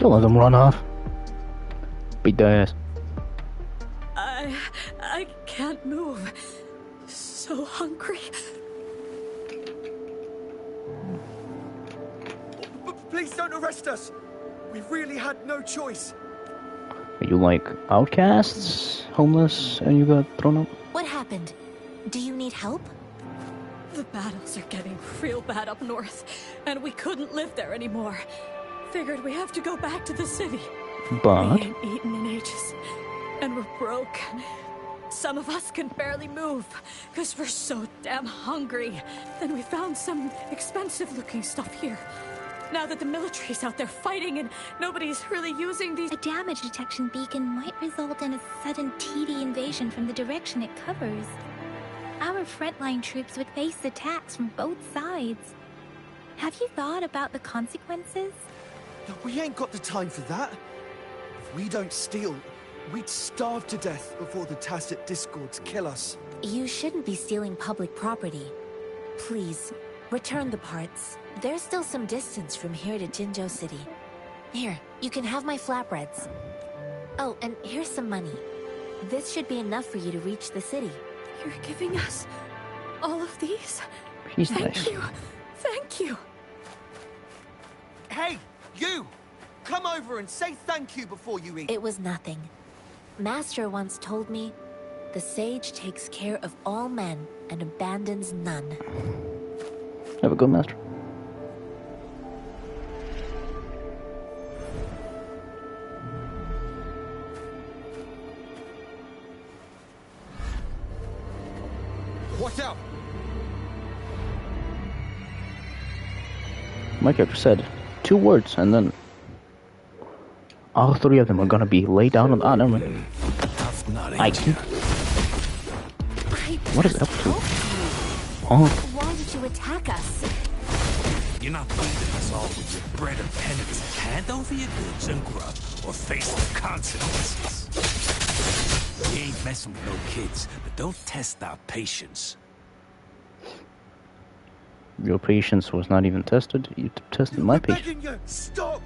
let them run off. Beat their ass. I can't move. So hungry. Please don't arrest us. We really had no choice. Are you like outcasts, homeless, and you got thrown up? What happened? Do you need help? The battles are getting real bad up north, and we couldn't live there anymore. Figured we have to go back to the city. But We ain't eaten in ages, and we're broke. Some of us can barely move, because we're so damn hungry. Then we found some expensive-looking stuff here. Now that the military's out there fighting and nobody's really using these... A damage detection beacon might result in a sudden TD invasion from the direction it covers. Our frontline troops would face attacks from both sides. Have you thought about the consequences? No, we ain't got the time for that. If we don't steal, we'd starve to death before the Tacit Discords kill us. You shouldn't be stealing public property. Please, return the parts. There's still some distance from here to Jinzhou City. Here, you can have my flatbreads. Oh, and here's some money. This should be enough for you to reach the city. You're giving us all of these? she's Thank nice. you. Thank you. Hey, you! Come over and say thank you before you eat. It was nothing. Master once told me, the sage takes care of all men and abandons none. Have a good master. Watch out! My character said 2 words, and then all 3 of them are gonna be laid down on. Ah, never mind. Tough nut, I ain't you? can. What is it up to? Oh, Why did you attack us? You're not leaving us all with your bread and pennies. Hand over your goods and grub, or face the consequences. We ain't messing with no kids, but don't test our patience. your patience was not even tested. You tested my We're patience. begging you, stop!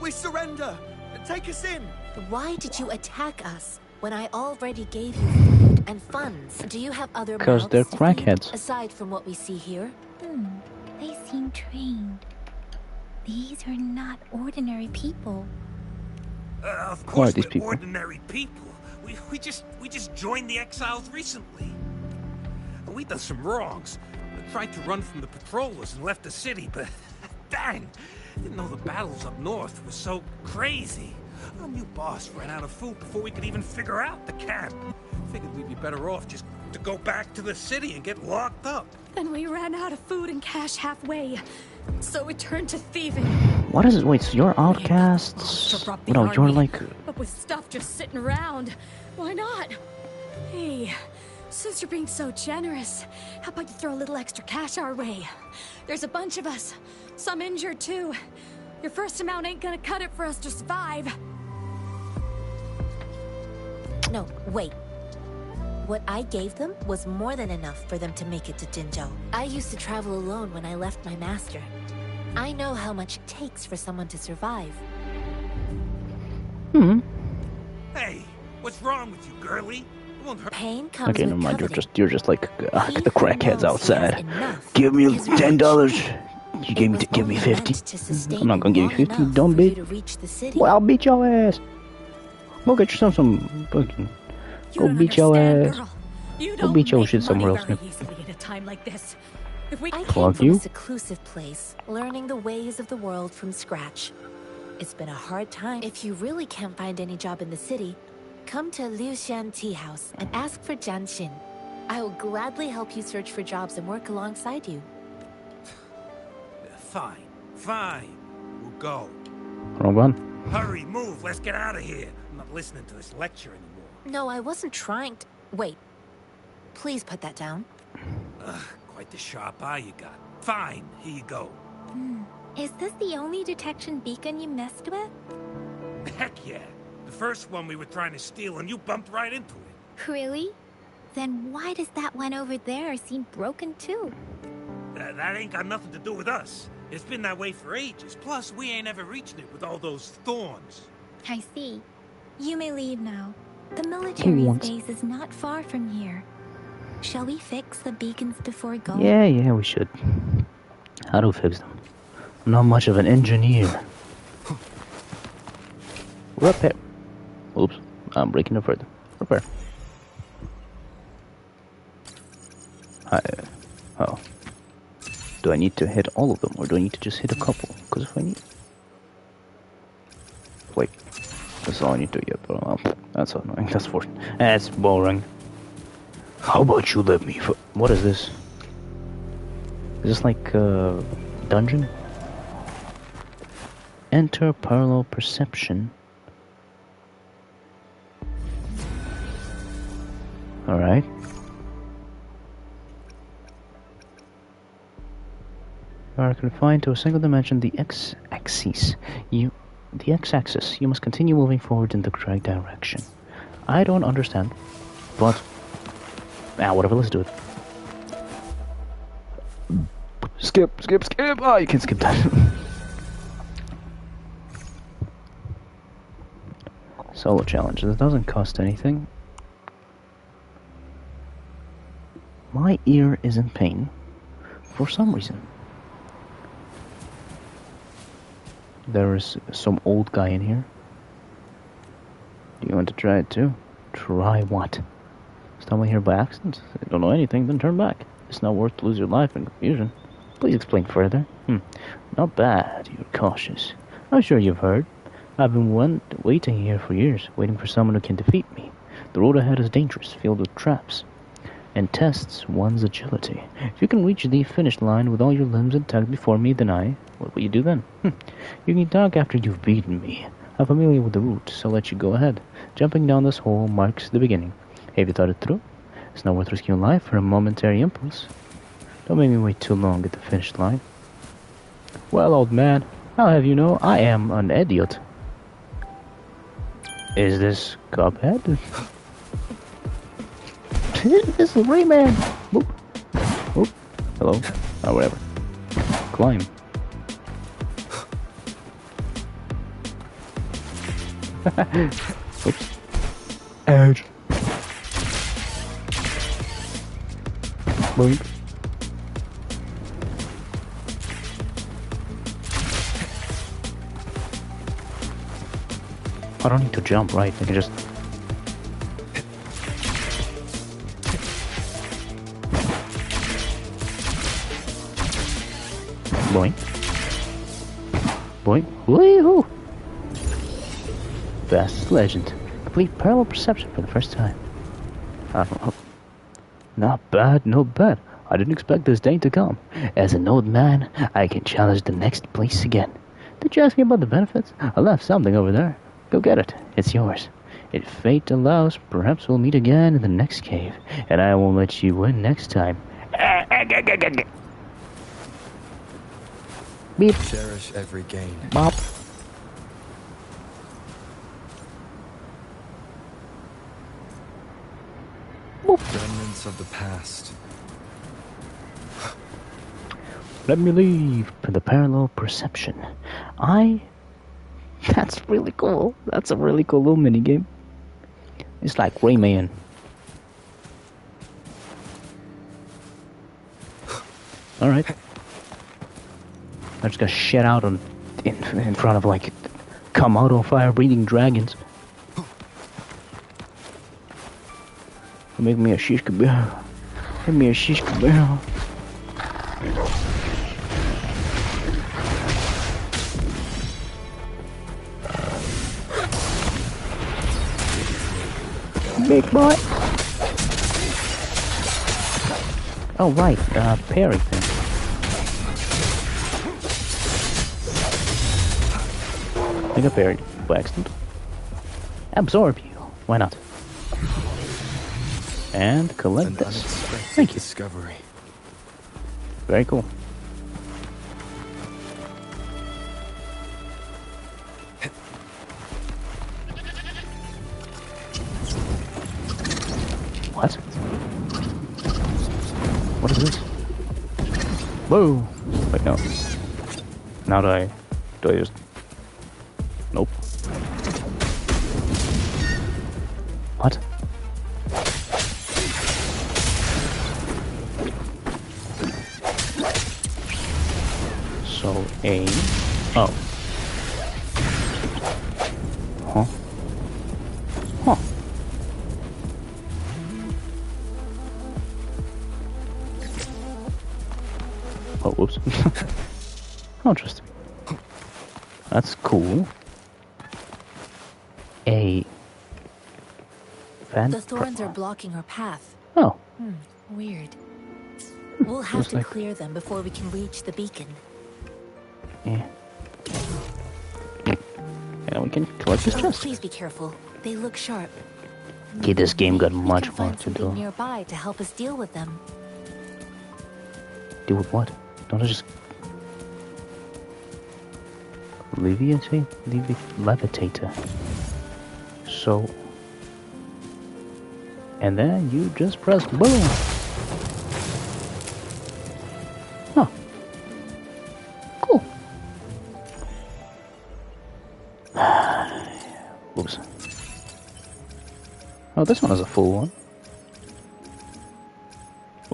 We surrender! Take us in! Why did you attack us when I already gave you food and funds? Do you have other 'Cause they're mouths to feed, crackheads. aside from what we see here? They seem trained. These are not ordinary people. Of Who are course, these we're people? ordinary people. We just joined the exiles recently. We done some wrongs. We tried to run from the patrollers and left the city, but dang, didn't know the battles up north were so crazy. Our new boss ran out of food before we could even figure out the camp. Figured we'd be better off just to go back to the city and get locked up. Then we ran out of food and cash halfway, so we turned to thieving. What is it? Wait, so you're outcasts? To rob the No, you're army, like but with stuff just sitting around. Why not? Hey, since you're being so generous, how about you throw a little extra cash our way? There's a bunch of us, some injured too. Your first amount ain't gonna cut it for us to survive. No, wait. What I gave them was more than enough for them to make it to Jinzhou. I used to travel alone when I left my master. I know how much it takes for someone to survive. Hey, what's wrong with you, girlie? It won't hurt. Pain comes Okay, with never mind. coveting. You're just like the crackheads knows he has outside. enough Give me is $10. rich. You gave me It was give me only 50. meant to sustain I'm not gonna give you long 50. enough Don't for you beat. to reach the city. Well, I'll beat your ass. Go get yourself some fucking. Go beat your ass. Go beat your shit somewhere else. Easily at a time like this. If we I Plug came from you? a seclusive place, learning the ways of the world from scratch. It's been a hard time. If you really can't find any job in the city, come to Liu Xian Tea House and ask for Genshin. I will gladly help you search for jobs and work alongside you. Fine, fine. We'll go. Wrong one. Hurry, move, let's get out of here. I'm not listening to this lecture anymore. No, I wasn't trying to... Wait. Please put that down. Quite the sharp eye you got. Fine, here you go. Is this the only detection beacon you messed with? Heck yeah. The first one we were trying to steal and you bumped right into it. Really? Then why does that one over there seem broken too? That ain't got nothing to do with us. It's been that way for ages. Plus, we ain't ever reached it with all those thorns. I see. You may leave now. The military Thorns. base is not far from here. Shall we fix the beacons before going? Yeah, we should. How to fix them? I'm not much of an engineer. Repair. Oops, I'm breaking it further. Repair. Oh. Do I need to hit all of them, or do I need to just hit a couple? Because if I need... Wait. That's all I need to get, but that's annoying. That's boring. How about you let me what is this? Is this like a dungeon? Enter parallel perception. Alright. You are confined to a single dimension, the x-axis. The x-axis. You must continue moving forward in the correct direction. I don't understand, but whatever. Let's do it. Skip. Oh, you can skip that. Solo challenge. This doesn't cost anything. My ear is in pain for some reason. There is some old guy in here. Do you want to try it too? Try what? Stumbling here by accident? I don't know anything, then turn back. It's not worth to lose your life in confusion. Please explain further. Not bad, you're cautious. I'm sure you've heard. I've been waiting here for years, waiting for someone who can defeat me. The road ahead is dangerous, filled with traps, and tests one's agility. If you can reach the finish line with all your limbs intact before me, then what will you do then? You can talk after you've beaten me. I'm familiar with the route, so I'll let you go ahead. Jumping down this hole marks the beginning. Have you thought it through? It's not worth risking your life for a momentary impulse. Don't make me wait too long at the finish line. Well, old man, I'll have you know I am an idiot. Is this Cuphead? This is Rayman! Boop. Boop. Hello? Oh, whatever. Climb. Oops. Ouch. Boink. I don't need to jump, right? I can just... Boink. Boink. Woohoo! Fastest legend. Complete parallel perception for the first time. Not bad, not bad. I didn't expect this day to come. As an old man, I can challenge the next place again. Did you ask me about the benefits? I left something over there. Go get it. It's yours. If fate allows, perhaps we'll meet again in the next cave, and I won't let you win next time. Beep. Cherish every gain. Bop. Remnants of the past. Let me leave for the parallel perception. That's really cool. That's a really cool little minigame. It's like Rayman. Alright. I just got shit out in front of like Komodo fire-breathing dragons. Make me a shish kebab. Make me a shish kebab. Big boy. Oh right, parry thing. I think I parried by accident. Absorb you. Why not? And collect this. Thank you. Discovery. Very cool. What? What is this? Whoa! Wait, no. Now do I just... Nope. What? So, aim. Oh. Huh? Huh. Oh, whoops. Oh, interesting. That's cool. A fan. The thorns are blocking our path. Oh. Weird. We'll have to clear them before we can reach the beacon. Yeah. And we can collect this chest. Please be careful. They look sharp. Okay, this game got We much can more find to something do. nearby to help us deal with them. Deal with what? Don't I just... Levitator. So... And then you just press boom! Huh. Cool. Oops. Oh, this one is a full one.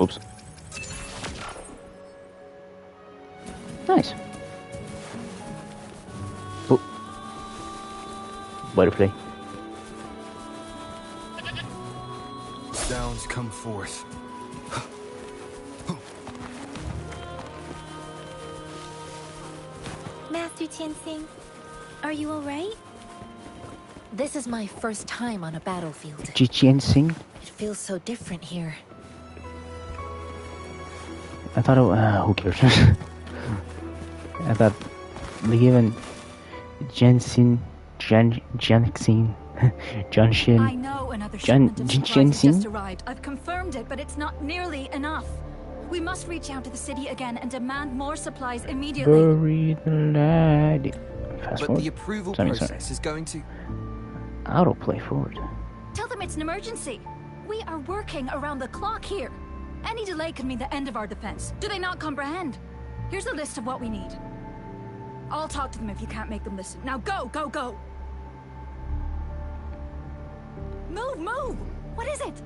Oops. Nice. Oh. Butterfly. Sounds come forth. Master Tianxing, are you alright? This is my first time on a battlefield. Genshin. It feels so different here. I thought it, who cares? I thought they given Genshin, Genshin, I know another shipment of supplies has just arrived. I've confirmed it, but it's not nearly enough. We must reach out to the city again and demand more supplies immediately. Bury the lad. Fast But forward. the approval Sorry. process is going to... Autoplay forward. Tell them it's an emergency. We are working around the clock here. Any delay could mean the end of our defense. Do they not comprehend? Here's a list of what we need. I'll talk to them if you can't make them listen. Now go, go, go! Move, move! What is it?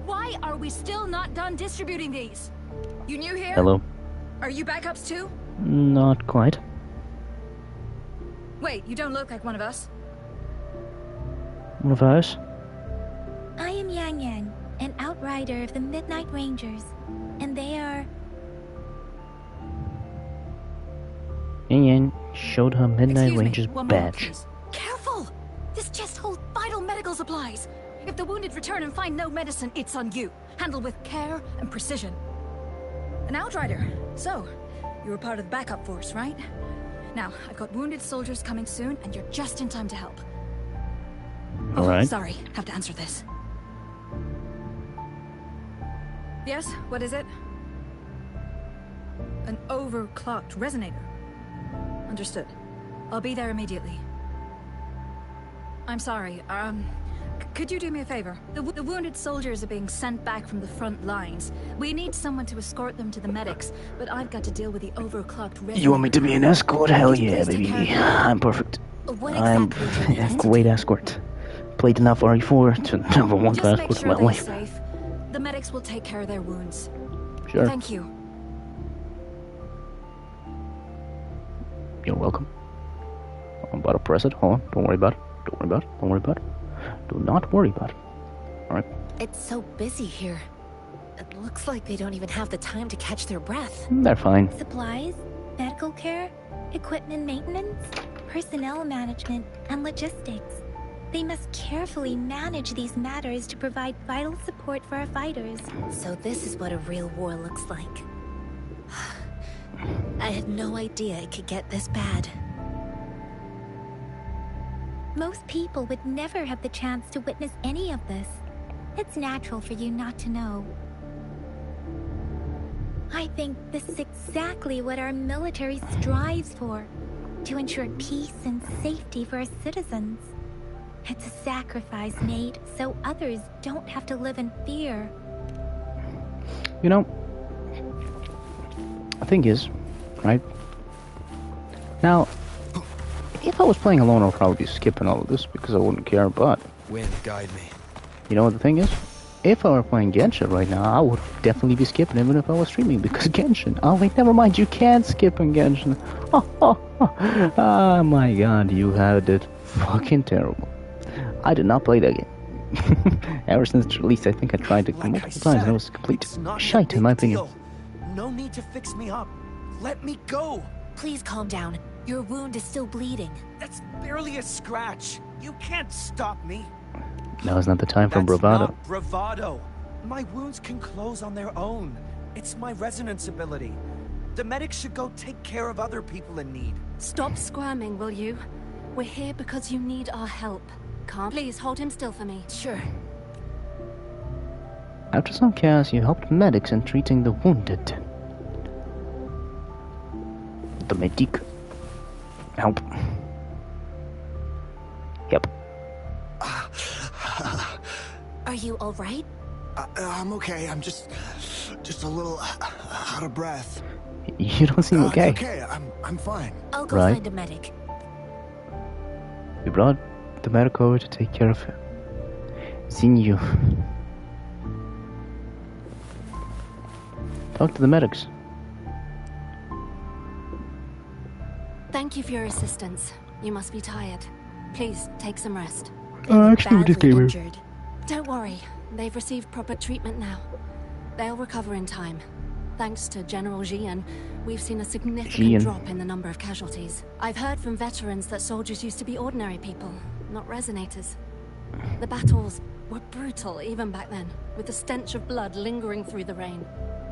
Why are we still not done distributing these? You new here? Hello. Are you backups too? Not quite. Wait, you don't look like one of us. One of us. I am Yang Yang, an outrider of the Midnight Rangers, and they are... Yan Yan showed her Midnight Excuse me, Rangers one moment, badge. please. Careful! This chest holds vital medical supplies. If the wounded return and find no medicine, it's on you. Handle with care and precision. An outrider. So, you were part of the backup force, right? Now, I've got wounded soldiers coming soon, and you're just in time to help. Alright. Sorry, have to answer this. Yes, what is it? An overclocked resonator. Understood. I'll be there immediately. I'm sorry, could you do me a favor? The wounded soldiers are being sent back from the front lines. We need someone to escort them to the medics, but I've got to deal with the overclocked resonator. You want me to be an escort? Hell yeah, baby. I'm perfect. I'm a great escort. Played enough RE4 to number one Just make escort sure my they're life. safe. The medics will take care of their wounds. Sure. Thank you. You're welcome. I'm about to press it. Hold on. Don't worry about it. Don't worry about it. Don't worry about it. Do not worry about it. Alright. It's so busy here. It looks like they don't even have the time to catch their breath. They're fine. Supplies, medical care, equipment maintenance, personnel management, and logistics. They must carefully manage these matters to provide vital support for our fighters. So this is what a real war looks like. I had no idea it could get this bad. Most people would never have the chance to witness any of this. It's natural for you not to know. I think this is exactly what our military strives for, to ensure peace and safety for our citizens. It's a sacrifice made so others don't have to live in fear. You know, the thing is, right? Now, if I was playing alone, I'd probably be skipping all of this because I wouldn't care, but... Wind, guide me. You know what the thing is? If I were playing Genshin right now, I would definitely be skipping even if I was streaming, because Genshin... Oh wait, never mind, you can't skip in Genshin. Oh my god, you had it fucking terrible. I did not play that game. Ever since its release, I think I tried it multiple times and it was complete shite in my opinion. No need to fix me up. Let me go. Please calm down. Your wound is still bleeding. That's barely a scratch. You can't stop me. Now is not the time for That's bravado. not bravado. My wounds can close on their own. It's my resonance ability. The medics should go take care of other people in need. Stop squirming, will you? We're here because you need our help. Please hold him still for me. Sure. After some chaos, you helped medics in treating the wounded. The medic. Help. Yep. Are you all right? I'm okay. I'm just a little out of breath. You don't seem okay. Okay, I'm fine. I'll go find a medic. We brought the medic over to take care of him. Seen you. Talk to the medics. Thank you for your assistance. You must be tired. Please, take some rest. Actually, disclaimer. Injured. Don't worry. They've received proper treatment now. They'll recover in time. Thanks to General Jian, we've seen a significant drop in the number of casualties. I've heard from veterans that soldiers used to be ordinary people, not resonators. The battles were brutal even back then, with the stench of blood lingering through the rain.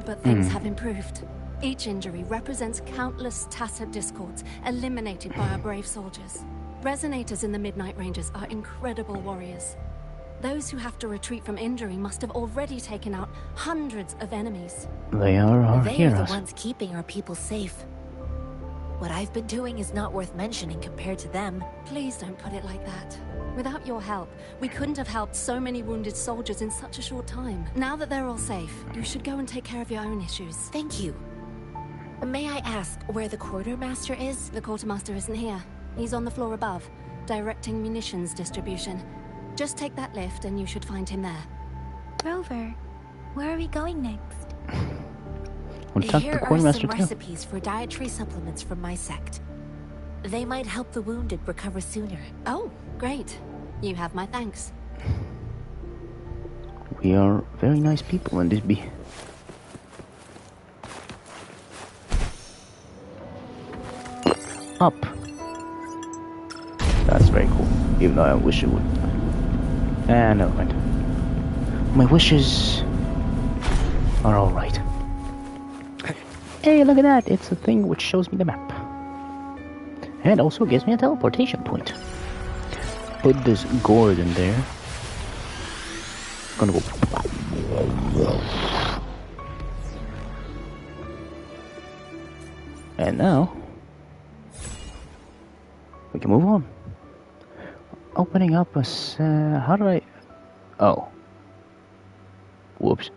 But things have improved. Each injury represents countless tacit discords eliminated by our brave soldiers. Resonators in the Midnight Rangers are incredible warriors. Those who have to retreat from injury must have already taken out hundreds of enemies. They are our They heroes. are the ones keeping our people safe. What I've been doing is not worth mentioning compared to them. Please don't put it like that. Without your help, we couldn't have helped so many wounded soldiers in such a short time. Now that they're all safe, you should go and take care of your own issues. Thank you. May I ask where the quartermaster is? The quartermaster isn't here. He's on the floor above, directing munitions distribution. Just take that lift and you should find him there. Rover, where are we going next? We'll talk to Here the are quartermaster some too. recipes for dietary supplements from my sect. They might help the wounded recover sooner. Oh, great. You have my thanks. We are very nice people in this be. Up. That's very cool. Even though I wish it would. Never mind. My wishes are alright. Hey, look at that! It's a thing which shows me the map. And also gives me a teleportation point. put this gourd in there. It's gonna go. And now we can move on. Opening up a how do I? Oh, whoops.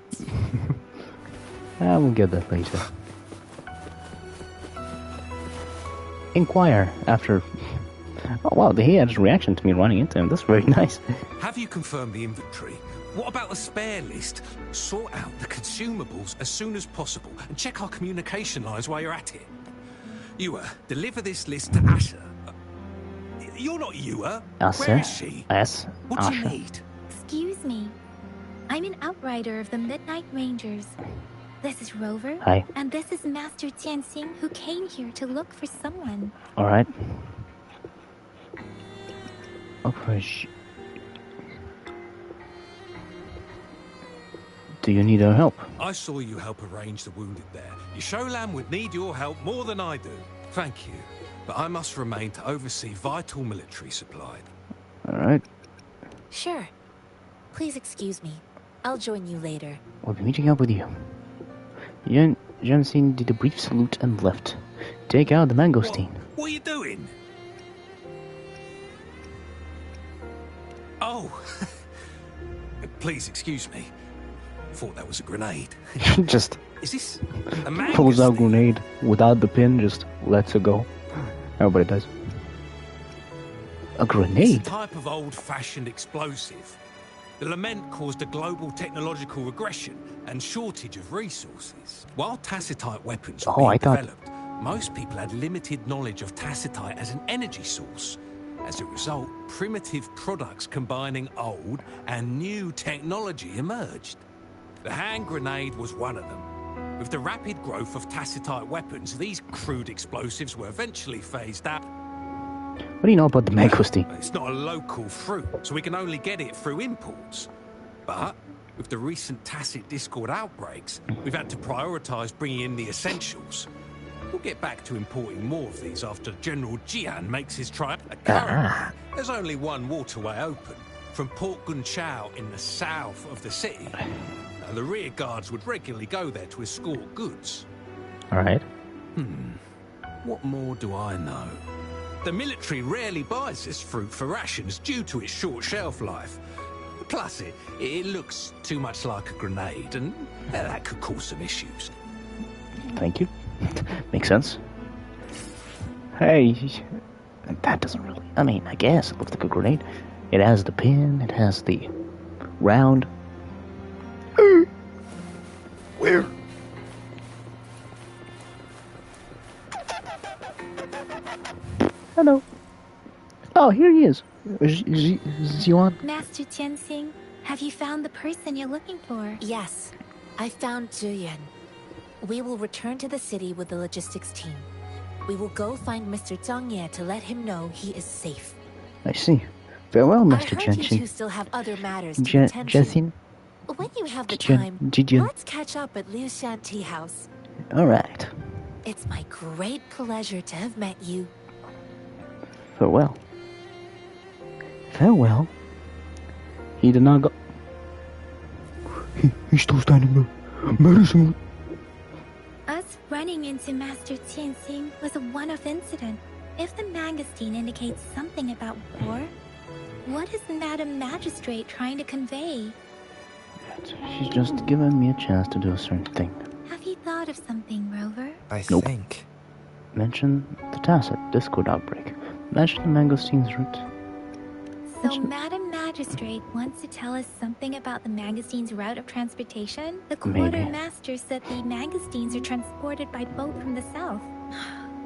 I will get that later. Inquire after. Oh wow, he had his reaction to me running into him. That's very nice. Have you confirmed the inventory? What about the spare list? Sort out the consumables as soon as possible and check our communication lines while you're at it. Ewa, deliver this list to Asher. You're not Ewa. Where is she? What do you need? Excuse me. I'm an outrider of the Midnight Rangers. This is Rover. Hi. And this is Master Tianxing, who came here to look for someone. Alright. Do you need our help? I saw you help arrange the wounded there. Yasholan would need your help more than I do. Thank you. But I must remain to oversee vital military supply. Alright. Sure. Please excuse me. I'll join you later. We'll be meeting up with you. Jensen did a brief salute and left. Take out the mangosteen. What are you doing? Oh. Please excuse me. Thought that was a grenade. Just is this a pulls out grenade without the pin, just lets it go. Everybody does. A grenade? It's a type of old-fashioned explosive. The lament caused a global technological regression and shortage of resources. While tacitite weapons were being developed, most people had limited knowledge of tacitite as an energy source. As a result, primitive products combining old and new technology emerged. The hand grenade was one of them. With the rapid growth of tacitite weapons, these crude explosives were eventually phased out. What do you know about the mangosteen? It's not a local fruit, so we can only get it through imports. But with the recent tacit discord outbreaks, we've had to prioritize bringing in the essentials. We'll get back to importing more of these after General Jian makes his triumph. Currently, there's only one waterway open, from Port Gunchao in the south of the city. The rear guards would regularly go there to escort goods. Alright. What more do I know? The military rarely buys this fruit for rations due to its short shelf life. Plus, it looks too much like a grenade, and that could cause some issues. Thank you. Makes sense. Hey, that doesn't really... I mean, I guess it looks like a grenade. It has the pin, it has the round... Where? Hello. Oh, here he is. Ziyuan. Master Tianxing, have you found the person you're looking for? Yes. I found Ziyuan. We will return to the city with the logistics team. We will go find Mr. Zhang Ye to let him know he is safe. I see. Farewell, Mr. I heard Genshin. you two still have other matters to attend to. Jessin? When you have the time, Jijun. let's catch up at Liu Shan Tea House. Alright. It's my great pleasure to have met you. Farewell. Farewell? He did not go... He's still standing there. Medicine. Us running into Master Tianxing was a one-off incident. If the mangosteen indicates something about war, what is Madam Magistrate trying to convey? She's just given me a chance to do a certain thing. Have you thought of something, Rover? I think. Mention the tacit discord outbreak. Mention the mangosteen's route. So Madam Magistrate wants to tell us something about the mangosteen's route of transportation? The quartermaster said the mangosteens are transported by boat from the south.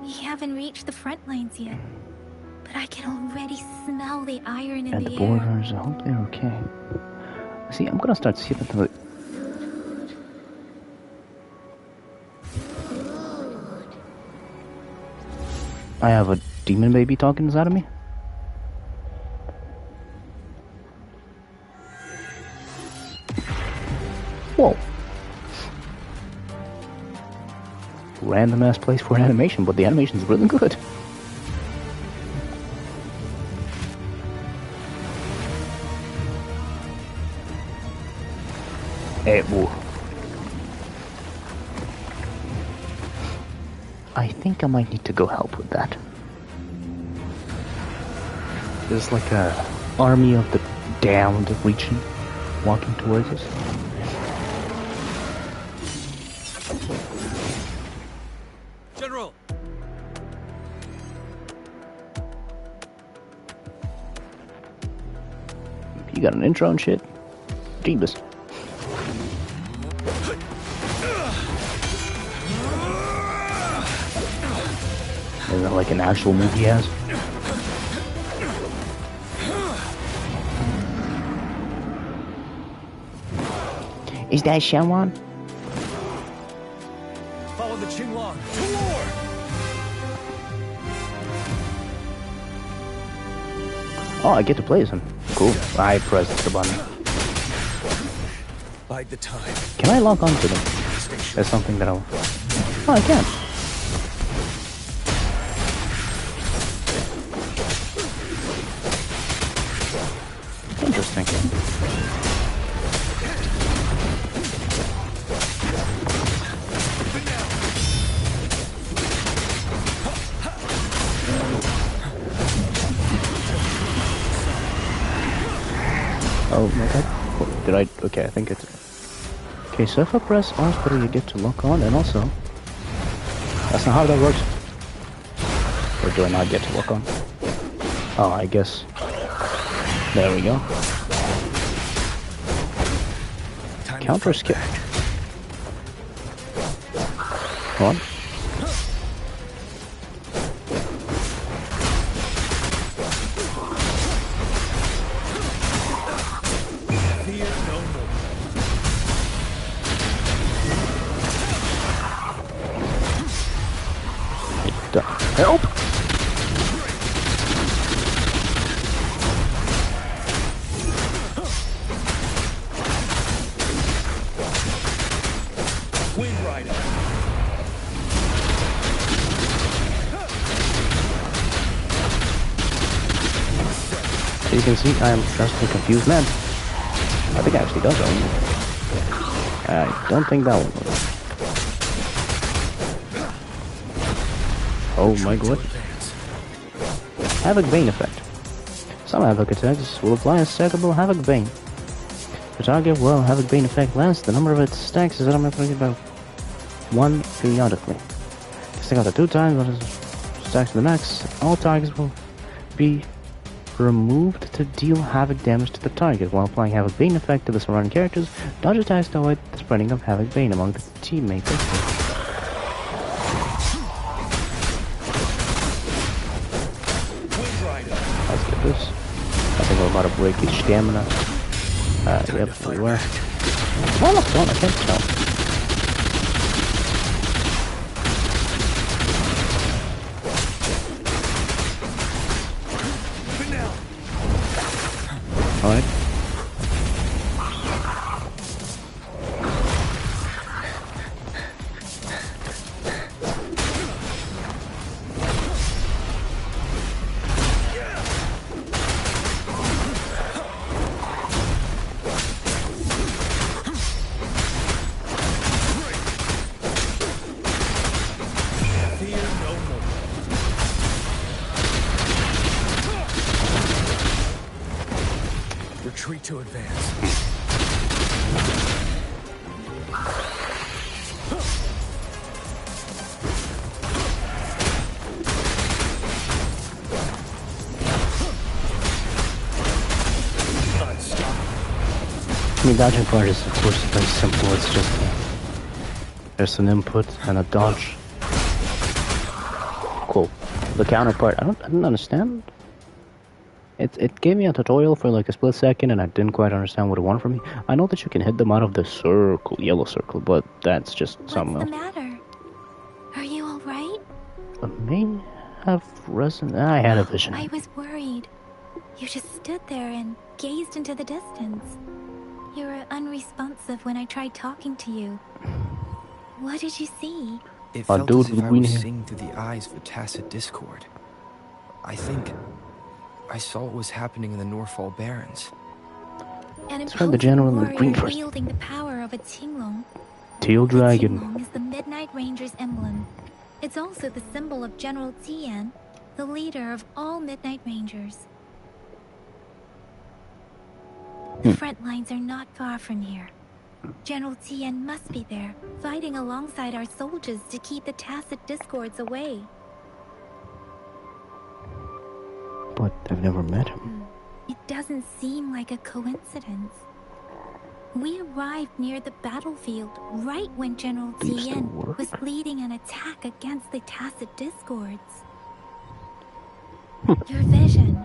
We haven't reached the front lines yet, but I can already smell the iron in the air. Borders, I hope they're okay. See, I'm gonna start skipping to the... I have a demon baby talking inside of me? Whoa. Random ass place for an animation, but the animation's really good. Whoa. I think I might need to go help with that. There's like a army of the damned reaching, walking towards us. General! You got an intro and shit? Jeebus. Is that like an actual move he has? Is that Shenwan? Follow the Qinglong to war! Oh, I get to play as him. Cool. I pressed the button. Bide the time. Can I log on to them? That's something that I'll... Oh, I can. Interesting. Oh, my God. Did I? Okay, I think it's... Okay, so if I press R3, you get to lock on, and also... That's not how that works. Or do I not get to lock on? Oh, I guess... There we go. Counter skip. Come on. Help! Wind Rider. As you can see, I am just a confused man. I think it actually does own. I don't think that one will. Oh my God. Havoc Bane effect. Some Havoc attacks will apply a stackable Havoc Bane. The target will Havoc Bane effect lasts. The number of its stacks is automatically about 1 periodically. Stack after 2 times, when it stacks to the max, all targets will be removed to deal Havoc damage to the target. While applying Havoc Bane effect to the surrounding characters, dodge attacks to avoid the spreading of Havoc Bane among the teammates. Let's get this. I think we're about to break his stamina. Yep, we were. Well, look, I can't tell. Alright. Retreat to advance. I mean, dodging part is of course very simple. It's just there's an input and a dodge. Cool. The counter part, I didn't understand. It gave me a tutorial for like a split second, and I didn't quite understand what it wanted from me. I know that you can hit them out of the circle, yellow circle, but that's just something else. What's the matter? Are you all right? I may have I had a vision. I was worried. You just stood there and gazed into the distance. You were unresponsive when I tried talking to you. What did you see? It felt as if I was seeing through the eyes of a tacit discord. I think I saw what was happening in the Northfall Barrens. An It's from the general in the imposing green warrior first. wielding the power of a Qinglong. Teal The dragon. Qinglong is the Midnight Ranger's emblem. It's also the symbol of General Tian, the leader of all Midnight Rangers. The front lines are not far from here. General Tian must be there, fighting alongside our soldiers to keep the tacit discords away. But I've never met him. It doesn't seem like a coincidence. We arrived near the battlefield right when General These Tian don't work. was leading an attack against the tacit discords. Your vision.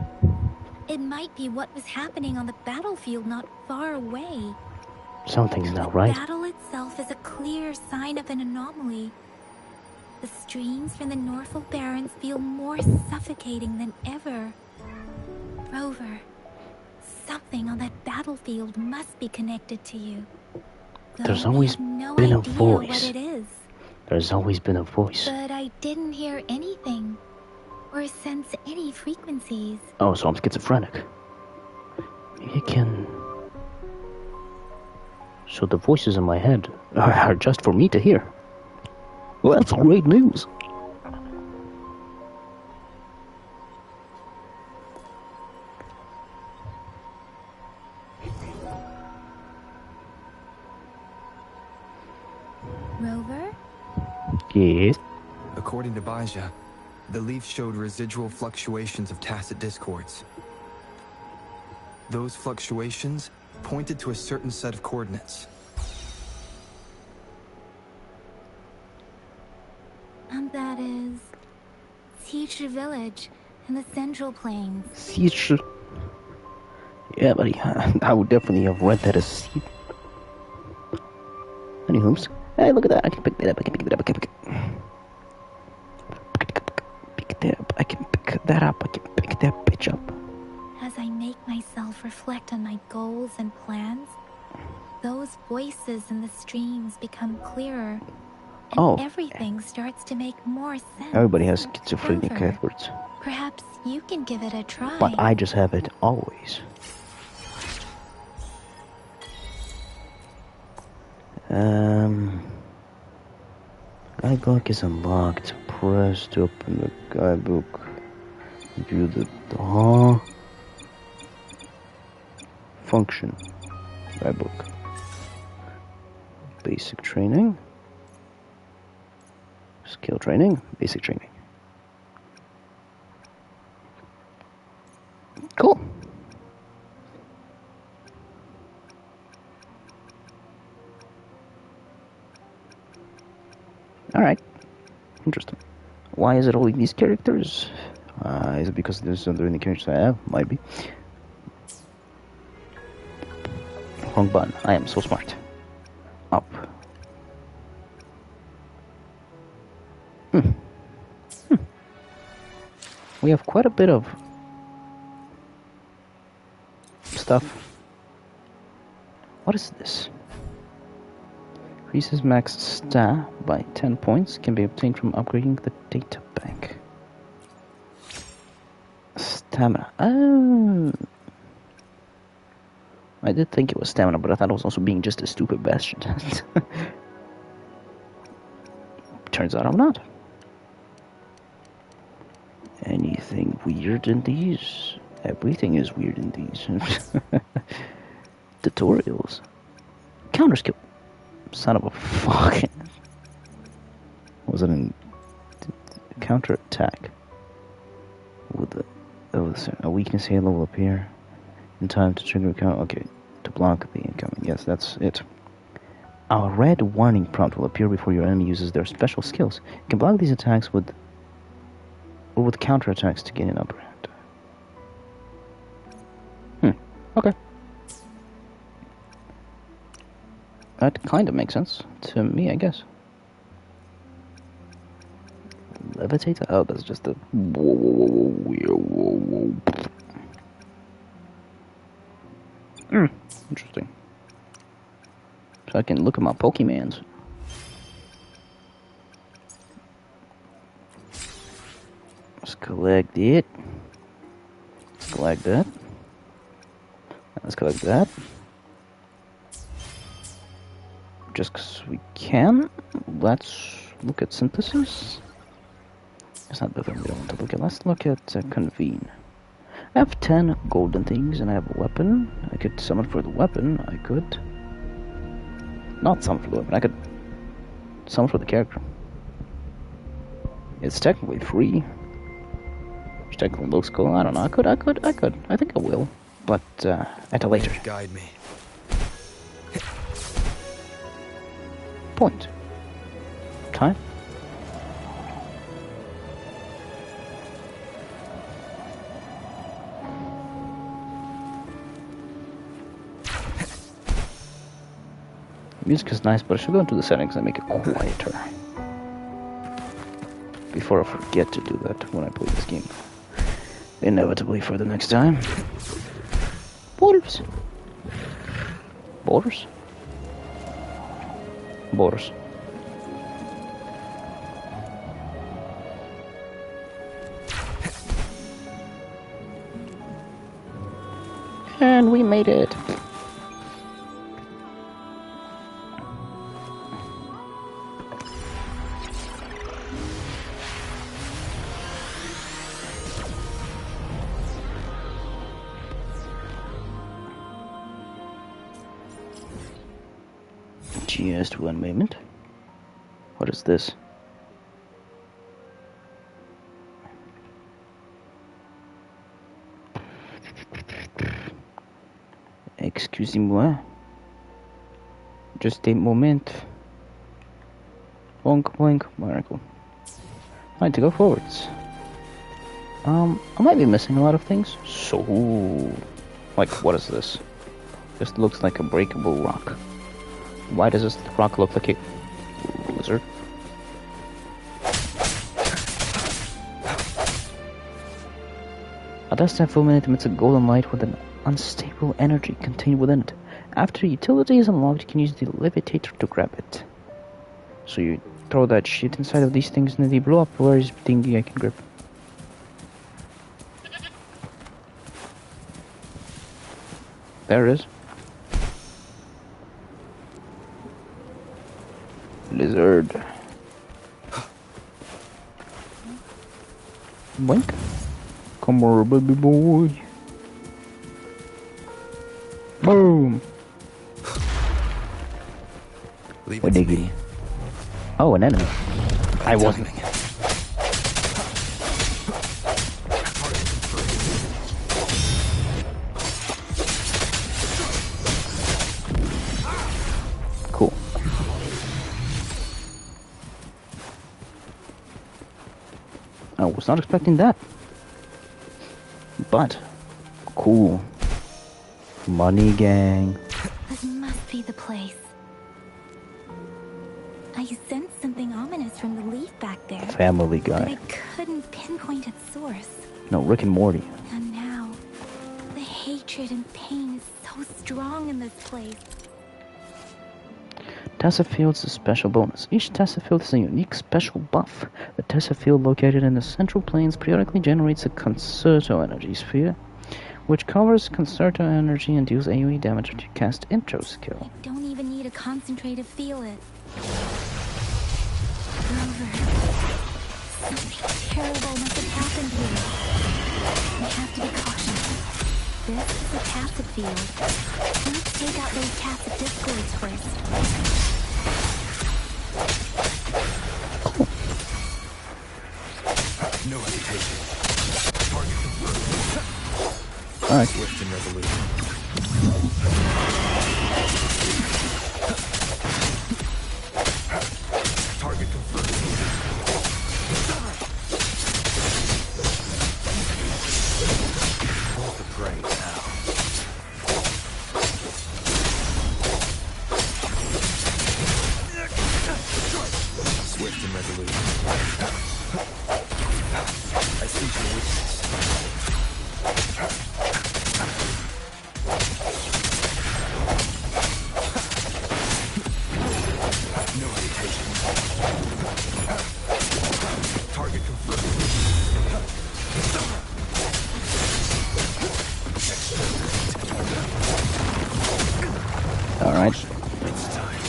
It might be what was happening on the battlefield not far away. Something's not The right. battle itself is a clear sign of an anomaly. The streams from the Norfolk Barrens feel more suffocating than ever. Rover, something on that battlefield must be connected to you. There's Though we always have no been a idea voice. what it is. There's always been a voice. But I didn't hear anything or sense any frequencies. Oh, so I'm schizophrenic. You can... So the voices in my head are just for me to hear. Well, that's great news. Rover? Yes. According to Baja, the leaf showed residual fluctuations of tacit discords. Those fluctuations pointed to a certain set of coordinates. And that is... Teacher Village in the Central Plains. Siege. Yeah, buddy. I would definitely have read that as seed. Anywho's. Hey, look at that. I can pick that up. I can pick that up. I can pick that up. I can pick that up. I can pick that bitch up. As I make myself reflect on my goals and plans, those voices in the streams become clearer, and Oh. everything starts to make more sense. Everybody has schizophrenic Rover, afterwards. perhaps you can give it a try. But I just have it always. Guidebook is unlocked. Press to open the guidebook. View the function. Guidebook. Basic training. Skill training. Basic training. Cool. Alright. Interesting. Why is it only these characters? Is it because there's other any characters I have? Might be. Wrong button. I am so smart. Up. We have quite a bit of stuff. What is this? Increases max sta by 10 points. Can be obtained from upgrading the data bank. Stamina. Oh. I did think it was stamina, but I thought it was also being just a stupid bastard. Turns out I'm not. Anything weird in these? Everything is weird in these. Tutorials. Counter skill. Son of a fuck. Was it a counter attack? With a weakness halo will appear in time to trigger a counter. Okay, to block the incoming. Yes, that's it. A red warning prompt will appear before your enemy uses their special skills. You can block these attacks with counter attacks to gain an upper hand. Okay. That kind of makes sense to me, I guess. Levitate? Oh, that's just a... Whoa. Interesting. So I can look at my Pokemons. Let's collect it. Let's collect that. Let's collect that. just because we can. Let's look at synthesis. It's not the thing we don't want to look at. Let's look at convene. I have 10 golden things and I have a weapon. I could summon for the weapon. I could not summon for the weapon. I could summon for the character. It's technically free. Which technically looks cool. I don't know. I could. I think I will. But at a later. Guide me. Point. Time. Music is nice, but I should go into the settings and make it quieter. Before I forget to do that when I play this game. Inevitably for the next time. Wolves. Borders. Borders. And we made it. Just one moment. What is this? Excusez-moi. Just a moment. Boink, boink, miracle. I need to go forwards. I might be missing a lot of things. So, like, what is this? This looks like a breakable rock. Why does this rock look like a lizard? A dust and fulminate emits a golden light with an unstable energy contained within it. After utility is unlocked, you can use the levitator to grab it. So you throw that shit inside of these things and they blow up. Where is the thingy I can grab? There it is. Lizard. Boink. Come on, baby boy. Boom. What diggity? Oh, an enemy. I wasn't. Cool. I was not expecting that. But, cool. Money gang. This must be the place. I sensed something ominous from the leaf back there. Family Guy. But I couldn't pinpoint its source. No, Rick and Morty. And now, the hatred and pain is so strong in this place. Tessa Field is a special bonus. Each Tessa Field is a unique special buff. The Tessa Field located in the central plains periodically generates a Concerto energy sphere, which covers Concerto energy and deals AoE damage when you cast intro skill. I don't even need a concentrate to feel it. Grover, something terrible must have happened here. We have to be cautious. This is a tacit field. Let's take out those tacit discords first. No hesitation. Target confirmed. Alright. Swift and resolute. Target confirmed. Hold the prey now. Swift and resolute. I see your weakness. No hesitation. Target confirmed. Alright. It's time.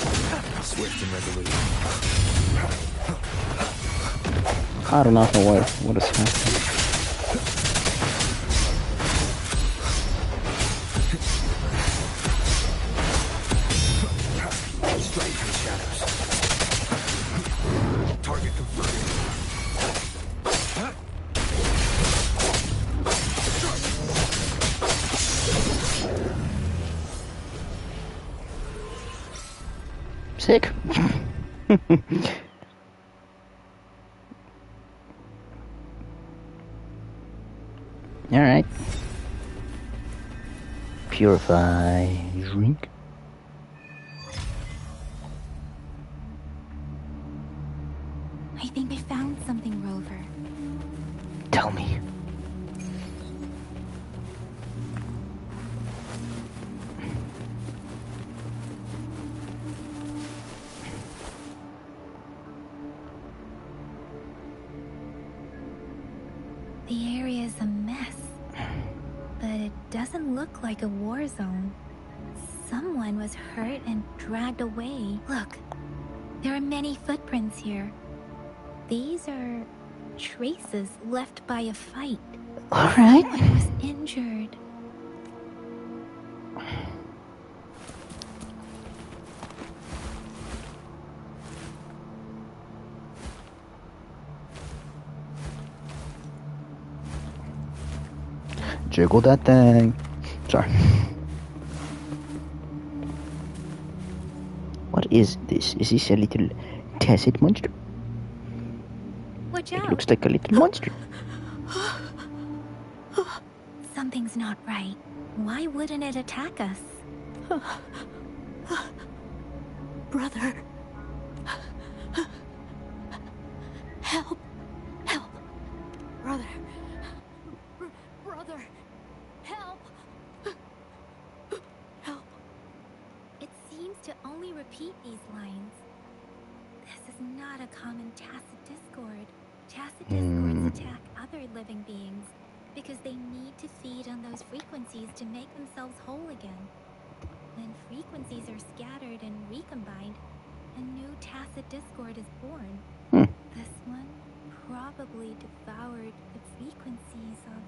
I do not know what is happening. Sick. Alright. Purify. Drink. I think I found something, Rover. Tell me. The area is a mess, but it doesn't look like a war zone. Someone was hurt and dragged away. Look, there are many footprints here. These are traces left by a fight. Alright. Someone was injured. Jiggle that thing. Sorry. What is this? Is this a little tacit monster? Watch It out. looks like a little monster. Something's not right. Why wouldn't it attack us? Brother. Help. Help. Brother. Brother. Help. Help. It seems to only repeat these lines. This is not a common tacit discord. Tacit discords attack other living beings because they need to feed on those frequencies to make themselves whole again. When frequencies are scattered and recombined, a new tacit discord is born. This one probably devoured the frequencies of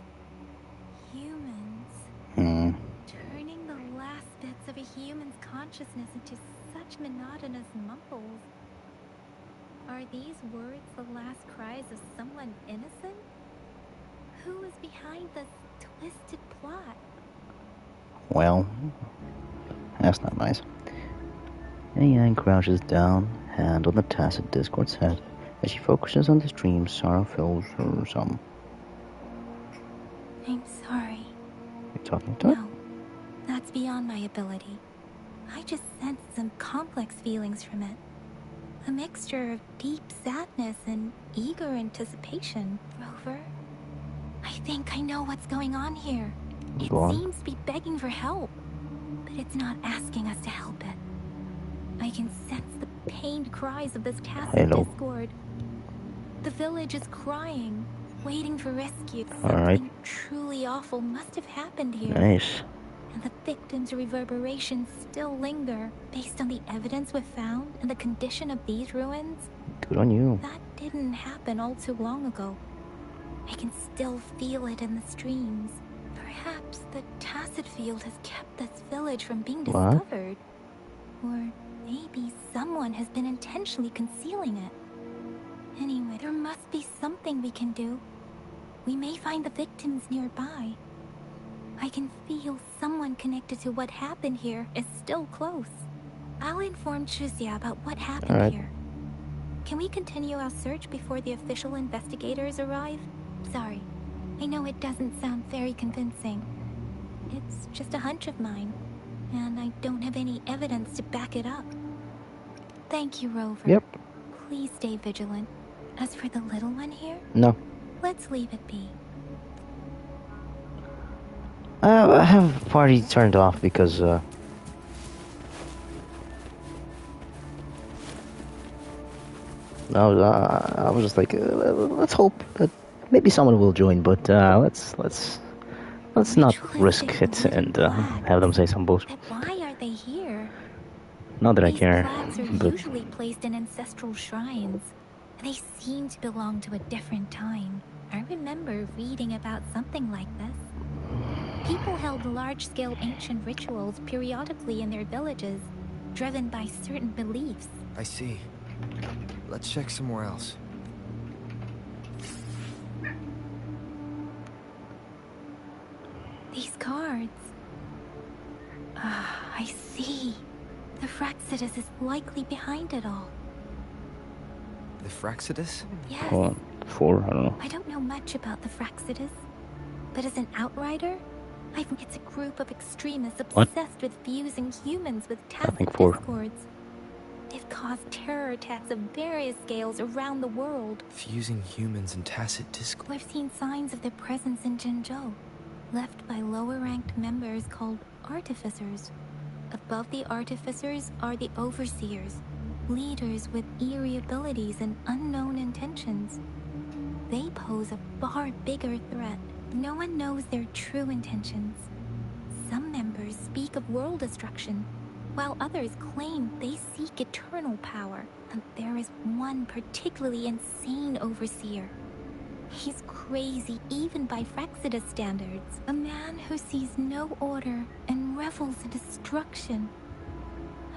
humans, turning the last bits of a human's consciousness into such monotonous mumbles. Are these words the last cries of someone innocent? Who is behind this twisted plot? Well, that's not nice. Yang crouches down, hand on the tacit discord's head, as she focuses on the stream's sorrow fills her some. I'm sorry. You talking to it? No, that's beyond my ability. I just sensed some complex feelings from it. A mixture of deep sadness and eager anticipation. Rover, I think I know what's going on here. It seems to be begging for help, but it's not asking us to help it. I can sense the pained cries of this tacit discord. The village is crying, waiting for rescue. Something truly awful must have happened here. Nice. And the victims' reverberations still linger, based on the evidence we've found and the condition of these ruins. Good on you. That didn't happen all too long ago. I can still feel it in the streams. Perhaps the tacit field has kept this village from being discovered. Or maybe someone has been intentionally concealing it. Anyway, there must be something we can do. We may find the victims nearby. I can feel someone connected to what happened here is still close. I'll inform Chuzia about what happened here. Can we continue our search before the official investigators arrive? Sorry, I know it doesn't sound very convincing. It's just a hunch of mine, and I don't have any evidence to back it up. Thank you, Rover. Yep. Please stay vigilant. As for the little one here? No. Let's leave it be. I have party turned off because I was just like, let's hope that maybe someone will join, but let's not risk it and have them say some bullshit. Why are they here? Not that I care, These flags are but usually placed in ancestral shrines. They seem to belong to a different time. I remember reading about something like this. People held large-scale ancient rituals periodically in their villages, driven by certain beliefs. I see. Let's check somewhere else. These cards. Ah, I see. The Fraxidus is likely behind it all. The Fraxidus? Yes. Well, 4, I don't know. I don't know much about the Fraxidus, but as an outrider, I think it's a group of extremists obsessed with fusing humans with tacit 4. discords. They've caused terror attacks of various scales around the world. Fusing humans and tacit discord. We've seen signs of their presence in Jinzhou, left by lower-ranked members called Artificers. Above the Artificers are the Overseers, leaders with eerie abilities and unknown intentions. They pose a far bigger threat. No one knows their true intentions. Some members speak of world destruction, while others claim they seek eternal power. And there is one particularly insane Overseer. He's crazy even by Fraxidus standards. A man who sees no order and revels in destruction.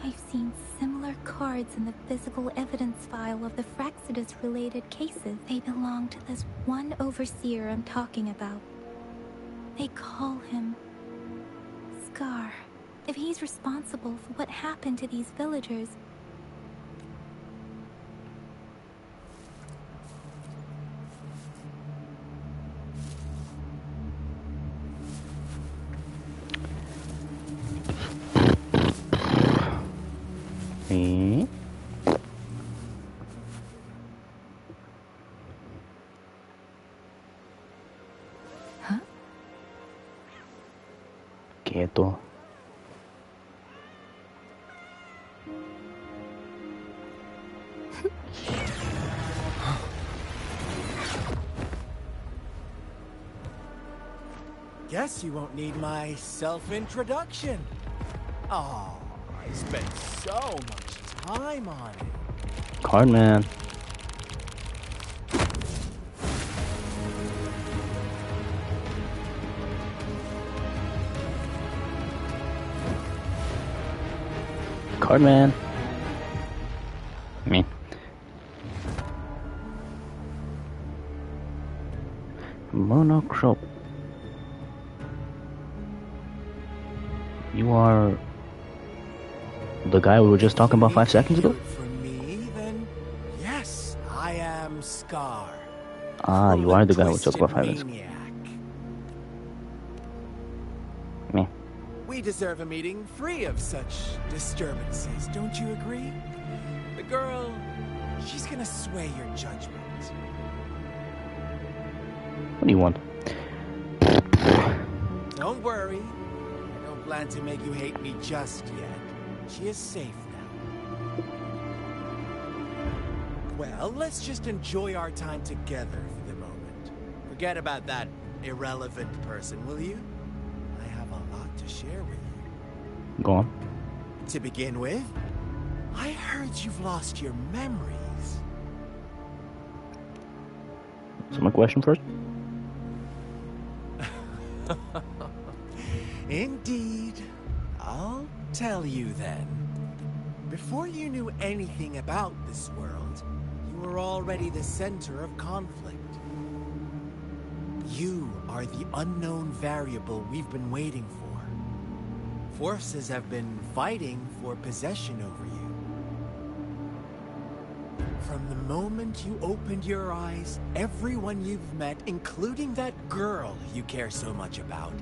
I've seen similar cards in the physical evidence file of the Fraxidus-related cases. They belong to this one Overseer I'm talking about. They call him Scar. If he's responsible for what happened to these villagers, Quieto. Guess you won't need my self-introduction. Oh, I spent so much time on it. Cardman. Cardman. Me. Monochrome. You are the guy we were just talking about 5 seconds ago? For me, then, yes, I am Scar. Ah, you are the guy we talked about 5 minutes ago. Me. We deserve a meeting free of such disturbances, don't you agree? The girl, she's gonna sway your judgment. What do you want? Don't worry. I don't plan to make you hate me just yet. She is safe now. Well, let's just enjoy our time together for the moment. Forget about that irrelevant person, will you? I have a lot to share with you. Go on. To begin with, I heard you've lost your memories. So my question first? Indeed. I'll tell you then. Before you knew anything about this world, you were already the center of conflict. You are the unknown variable we've been waiting for. Forces have been fighting for possession over you. From the moment you opened your eyes, everyone you've met, including that girl you care so much about,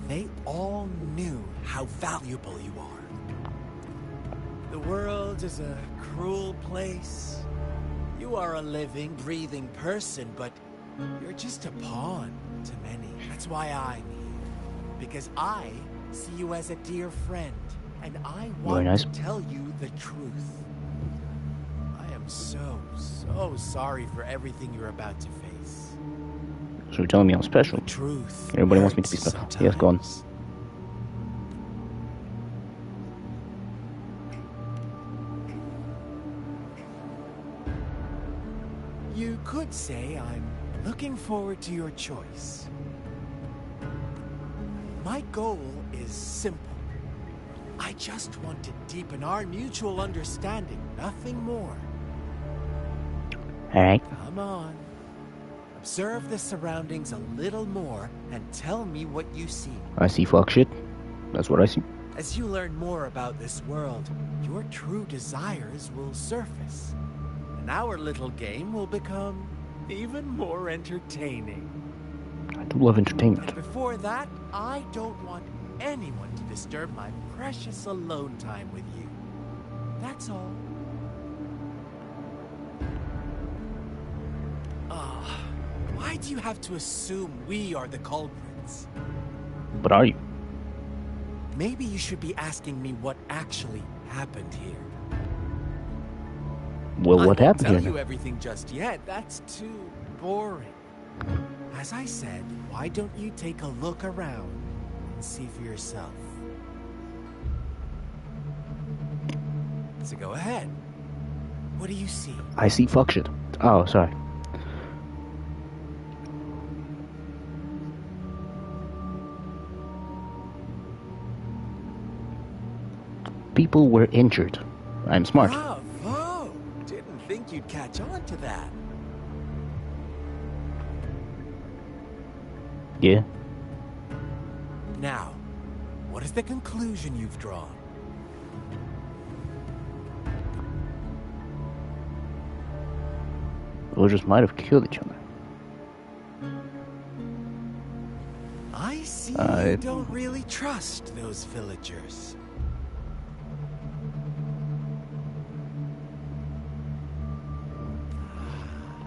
they all knew how valuable you are. The world is a cruel place. You are a living, breathing person, but you're just a pawn to many. That's why I'm here. Because I see you as a dear friend, and I want to tell you the truth. I am so sorry for everything you're about to face. So you're telling me I'm special? The truth. Everybody wants me to be special. Sometimes. Yes, go on. You could say I'm looking forward to your choice. My goal is simple. I just want to deepen our mutual understanding, nothing more. Alright. Come on. Observe the surroundings a little more and tell me what you see. I see fuck shit. That's what I see. As you learn more about this world, your true desires will surface. And our little game will become even more entertaining. I do love entertainment. But before that, I don't want anyone to disturb my precious alone time with you. That's all. Why do you have to assume we are the culprits? But are you? Maybe you should be asking me what actually happened here. Well, what happened I won't here? tell you everything just yet. That's too boring. As I said, why don't you take a look around and see for yourself? So go ahead. What do you see? I see fuck shit. Oh, sorry. People were injured. I'm smart. Bravo! Didn't think you'd catch on to that. Yeah. Now, what is the conclusion you've drawn? Villagers might have killed each other. I see you don't really trust those villagers.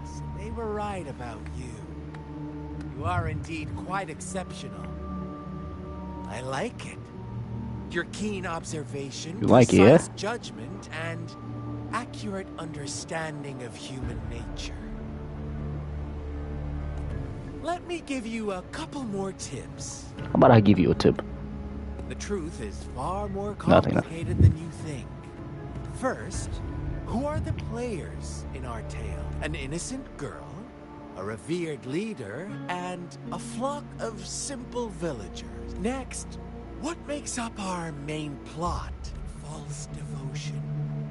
So they were right about you. You are indeed quite exceptional. I like it. Your keen observation, You like it, yeah? precise judgment, and accurate understanding of human nature. Let me give you a couple more tips. How about I give you a tip? The truth is far more Nothing. complicated than you think. First, who are the players in our tale? An innocent girl, a revered leader, and a flock of simple villagers. Next, what makes up our main plot? False devotion,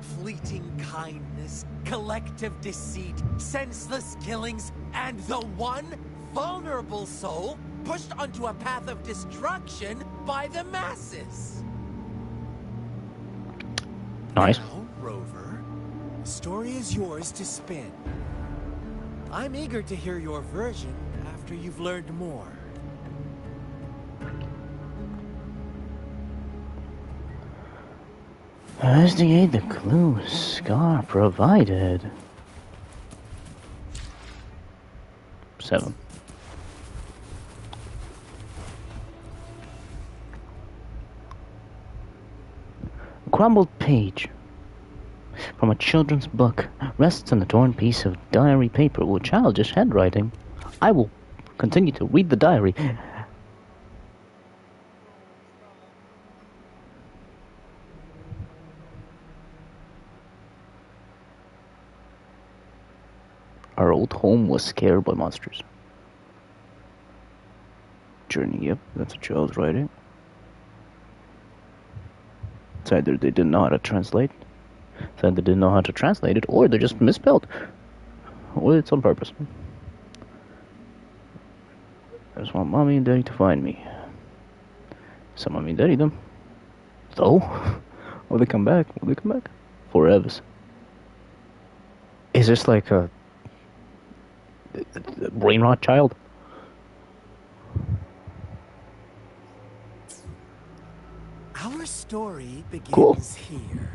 fleeting kindness, collective deceit, senseless killings, and the one vulnerable soul pushed onto a path of destruction by the masses. Nice. Now, Rover, the story is yours to spin. I'm eager to hear your version after you've learned more. Investigate the clues Scar provided. 7. A crumbled page from a children's book rests on a torn piece of diary paper with childish handwriting. I will continue to read the diary. Our old home was scared by monsters. Journey, yep, that's a child's writing. It's either they didn't know how to translate, it's either they didn't know how to translate it, or they just misspelled. Or it's on purpose. I just want mommy and daddy to find me. So mommy and daddy them. So? Will they come back? Will they come back? Forever. Is this like a brain rot child? Our story begins here.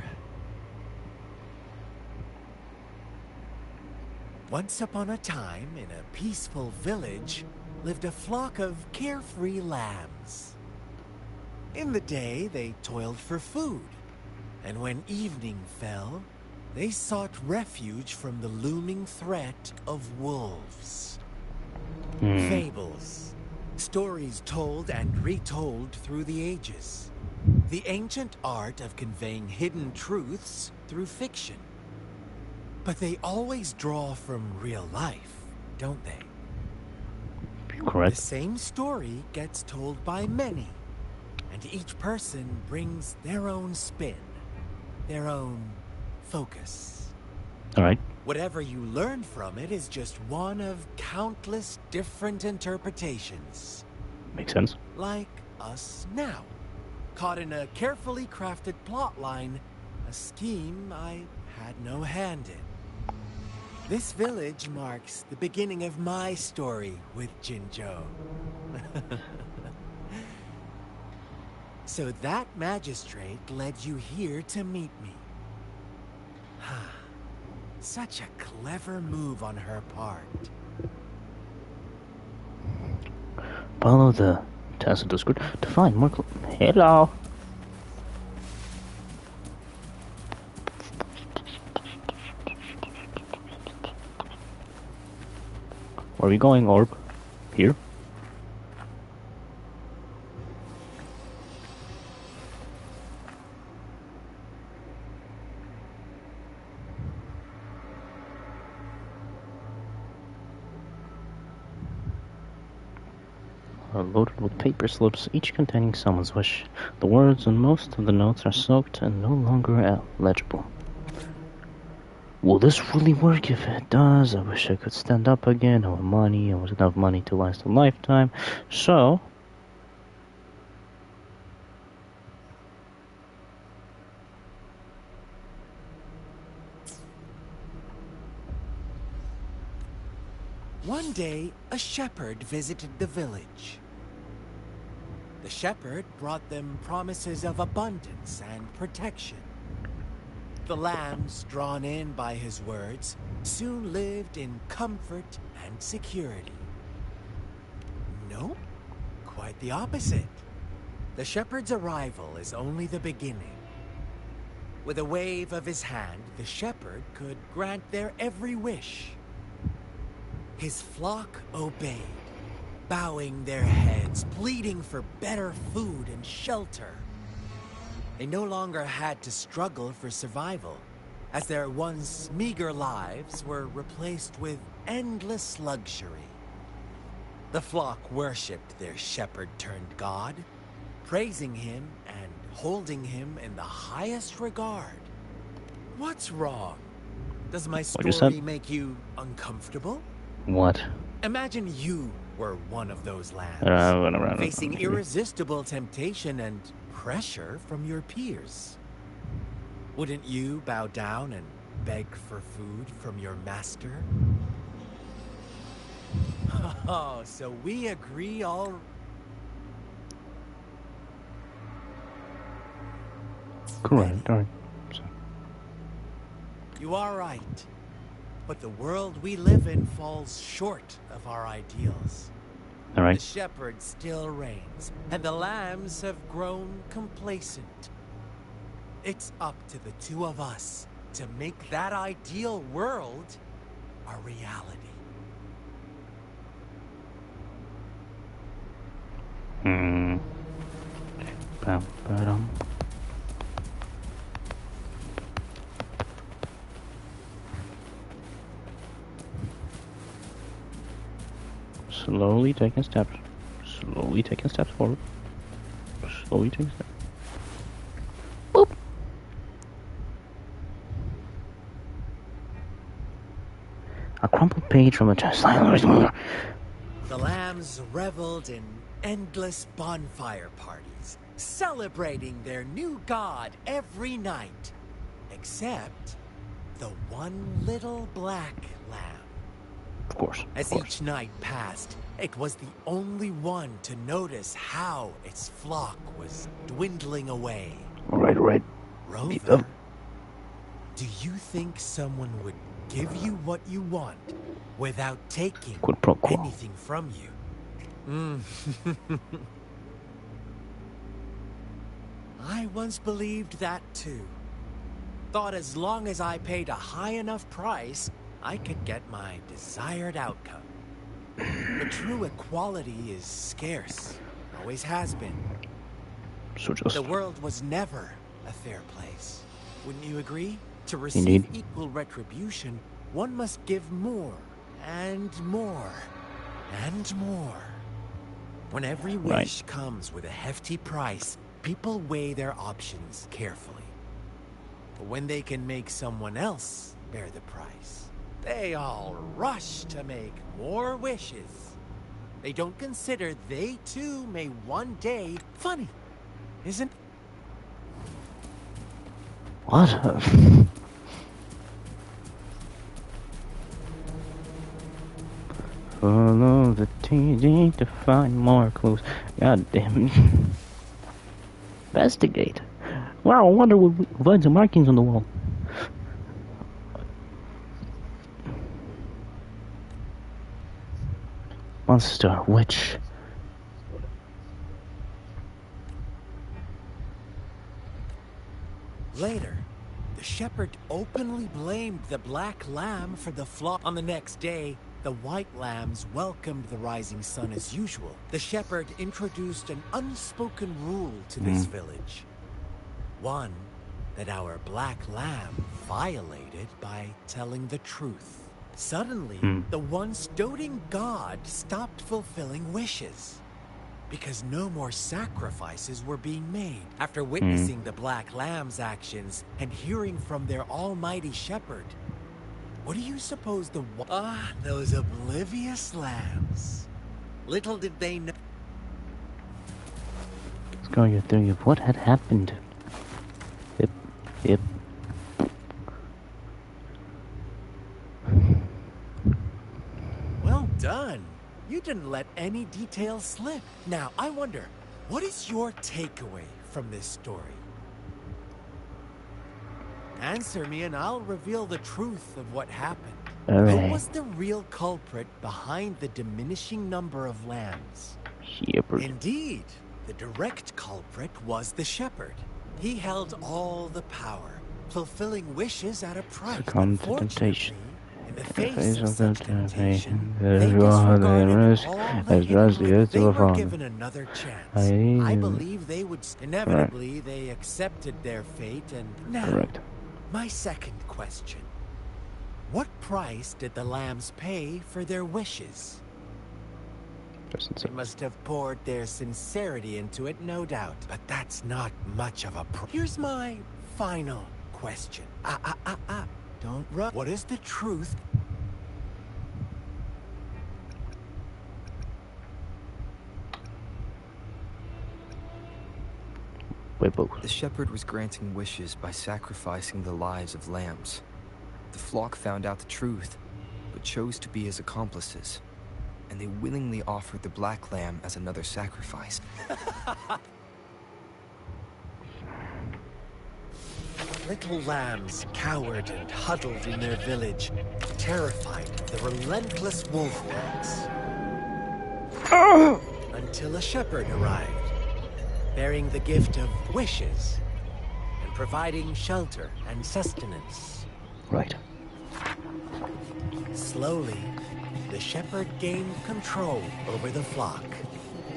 Once upon a time, in a peaceful village, lived a flock of carefree lambs. In the day, they toiled for food, and when evening fell, they sought refuge from the looming threat of wolves. Fables, stories told and retold through the ages. The ancient art of conveying hidden truths through fiction. But they always draw from real life, don't they? Correct. The same story gets told by many, and each person brings their own spin, their own focus. Alright. Whatever you learn from it is just one of countless different interpretations. Makes sense. Like us now, caught in a carefully crafted plotline, a scheme I had no hand in. This village marks the beginning of my story with Jinzhou. So that magistrate led you here to meet me. Such a clever move on her part. Follow the tacit Discord to find more. Hello. Where are we going, Orb? Here? Are loaded with paper slips, each containing someone's wish. The words on most of the notes are soaked and no longer legible. Will this really work? If it does, I wish I could stand up again. I want money. I want enough money to last a lifetime. So, one day, a shepherd visited the village. The shepherd brought them promises of abundance and protection. The lambs, drawn in by his words, soon lived in comfort and security. No, quite the opposite. The shepherd's arrival is only the beginning. With a wave of his hand, the shepherd could grant their every wish. His flock obeyed, bowing their heads, pleading for better food and shelter. They no longer had to struggle for survival, as their once meager lives were replaced with endless luxury. The flock worshipped their shepherd-turned-god, praising him and holding him in the highest regard. What's wrong? Does my story make you uncomfortable? What? Imagine you were one of those lambs, facing irresistible temptation and pressure from your peers. Wouldn't you bow down and beg for food from your master? Oh, so we agree all... Correct, alright. You are right. But the world we live in falls short of our ideals. Alright. The shepherd still reigns, and the lambs have grown complacent. It's up to the two of us to make that ideal world a reality. Ba-ba-dum. Slowly taking steps. Slowly taking steps forward. Slowly taking steps. Boop. A crumpled page from a chest. The lambs reveled in endless bonfire parties, celebrating their new god every night. Except the one little black lamb. Of course. As each night passed, it was the only one to notice how its flock was dwindling away. Alright. Rover, do you think someone would give you what you want without taking anything from you? I once believed that too. Thought as long as I paid a high enough price, I could get my desired outcome. But true equality is scarce. Always has been. So just... The world was never a fair place. Wouldn't you agree? To receive Indeed. equal retribution, one must give more, and more, and more. When every wish comes with a hefty price, people weigh their options carefully. But when they can make someone else bear the price, they all rush to make more wishes. They don't consider they too may one day... Funny, isn't... What? Follow the TD to find more clues. God damn it. Investigate. Wow, I wonder what avoids the markings on the wall. Monster, witch. Later, the shepherd openly blamed the black lamb for the flock. On the next day, the white lambs welcomed the rising sun as usual. The shepherd introduced an unspoken rule to this village. One that our black lamb violated by telling the truth. Suddenly, the once doting god stopped fulfilling wishes. Because no more sacrifices were being made. After witnessing the black lamb's actions and hearing from their almighty shepherd, what do you suppose the... those oblivious lambs. Little did they know... Let's go your theory of what had happened. Yep. Well done. You didn't let any details slip. Now, I wonder, what is your takeaway from this story? Answer me and I'll reveal the truth of what happened. Who was the real culprit behind the diminishing number of lambs? Shepherd. Indeed, the direct culprit was the shepherd. He held all the power, fulfilling wishes at a price. Succumb to temptation. In the face of such temptation, they disregarded all the they were given another chance. I believe they would... Inevitably, they accepted their fate and... Now, my second question. What price did the lambs pay for their wishes? They must have poured their sincerity into it, no doubt. But that's not much of a Here's my final question. Don't run. What is the truth? The shepherd was granting wishes by sacrificing the lives of lambs. The flock found out the truth, but chose to be his accomplices. And they willingly offered the black lamb as another sacrifice. Little lambs cowered and huddled in their village, terrified of the relentless wolf packs. Until a shepherd arrived, bearing the gift of wishes and providing shelter and sustenance. Right. Slowly, the shepherd gained control over the flock,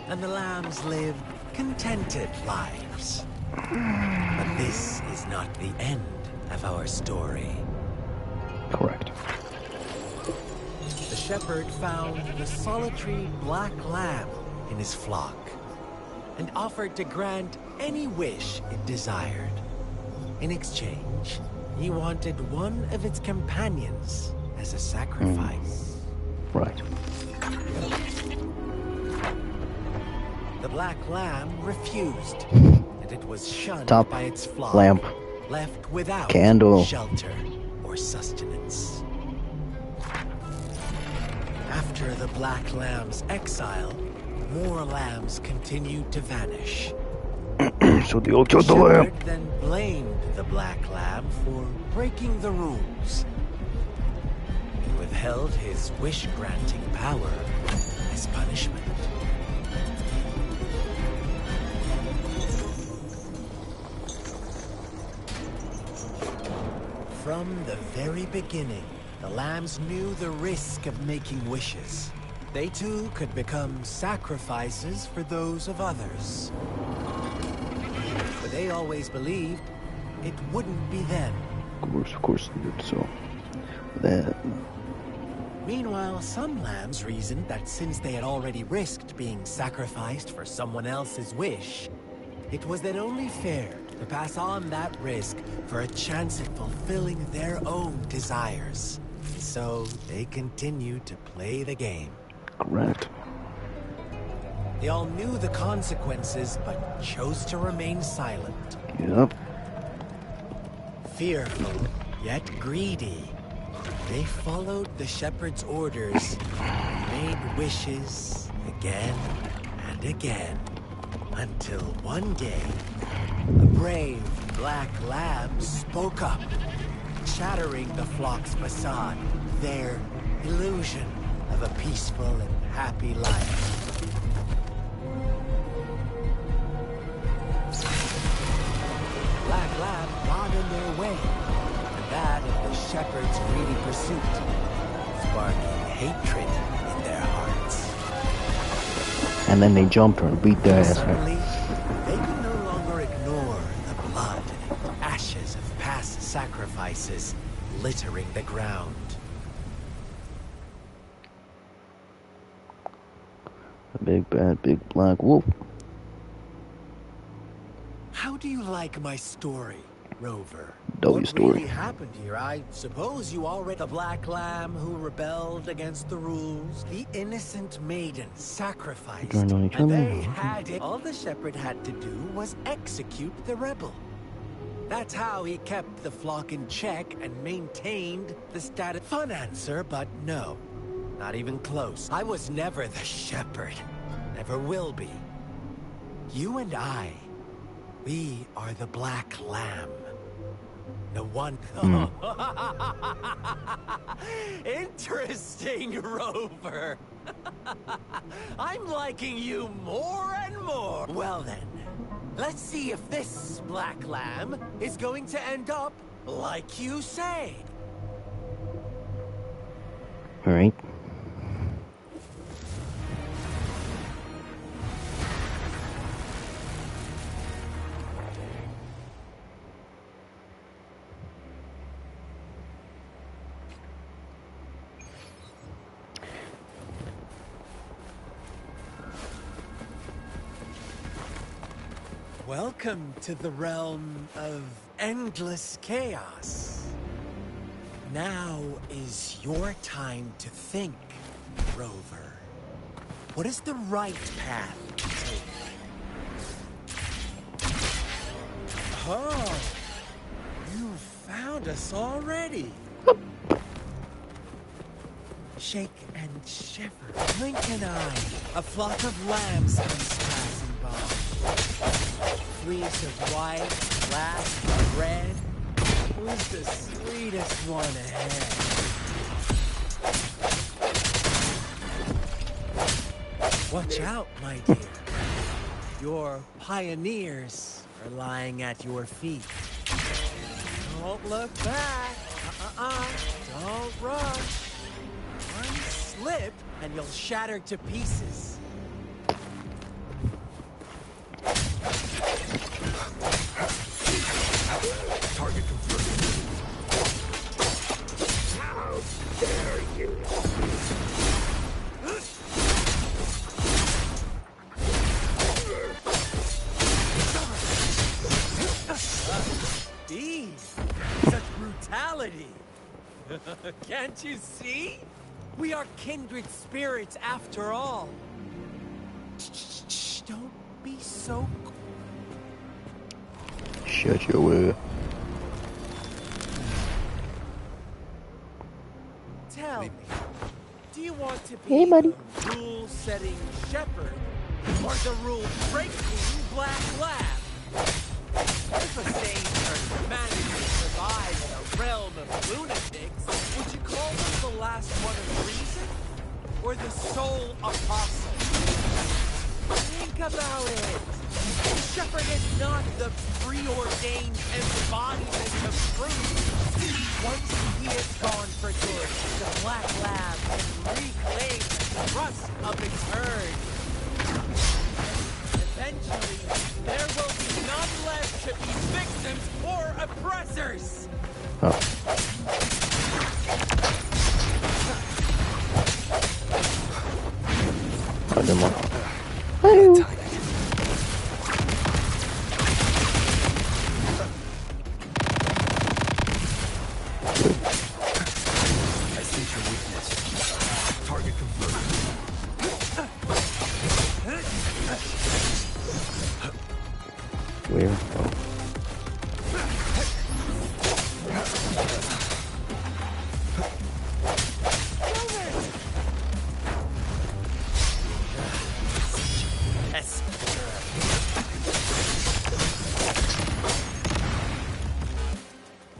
and the lambs lived contented lives. But this is not the end of our story. Correct. The shepherd found the solitary black lamb in his flock and offered to grant any wish it desired. In exchange, he wanted one of its companions as a sacrifice. Right. The black lamb refused, and it was shunned by its flock, lamp. left without Candle. shelter or sustenance. After the black lamb's exile, more lambs continued to vanish. So they all killed the lamb. Shepherd then blamed the black lamb for breaking the rules. He withheld his wish-granting power as punishment. From the very beginning, the lambs knew the risk of making wishes. They too could become sacrifices for those of others. But they always believed it wouldn't be them, Of course, so that. Meanwhile, some lambs reasoned that since they had already risked being sacrificed for someone else's wish, it was then only fair to pass on that risk for a chance at fulfilling their own desires. So they continued to play the game. Correct. They all knew the consequences, but chose to remain silent. Yep. Fearful, yet greedy, they followed the shepherd's orders and made wishes again and again, until one day, a brave black lamb spoke up, shattering the flock's facade, their illusion of a peaceful and happy life. Black lamb got in their way, and that of the shepherd's greedy pursuit, sparking hatred in their hearts. And then they jumped her and beat their ass. Suddenly, they could no longer ignore the blood and ashes of past sacrifices littering the ground. A big bad big black wolf. How do you like my story, Rover? What really happened here? I suppose you all read the black lamb who rebelled against the rules. The innocent maiden sacrificed, and they had it. All the shepherd had to do was execute the rebel. That's how he kept the flock in check and maintained the status. Fun answer, but no. Not even close. I was never the shepherd. Never will be. You and I, we are the black lamb. The one... Interesting, Rover. I'm liking you more and more. Well then, let's see if this black lamb is going to end up like you say. All right. Welcome to the realm of endless chaos. Now is your time to think, Rover. What is the right path to take? Oh, you found us already. Shake and shiver. Blink an eye. A flock of lambs comes passing by. Fleece of white, black, red. Who's the sweetest one ahead? Watch out, my dear. Your pioneers are lying at your feet. Don't look back. Don't rush. One slip and you'll shatter to pieces. Target confirmed. How dare you! Such brutality! Can't you see? We are kindred spirits after all. Shh, don't be so... Shut your ass. Tell me, do you want to be the rule-setting shepherd or the rule-breaking black lab? If a sane person manages to survive in a realm of lunatics, would you call them the last one of reason? Or the sole apostle? Think about it. The shepherd is not the preordained embodiment of truth. Once he is gone for good, the black lab can reclaim the trust of its herd. Eventually, there will be none left to be victims or oppressors. Oh. Oh, no more. Hey. Weird. Oh.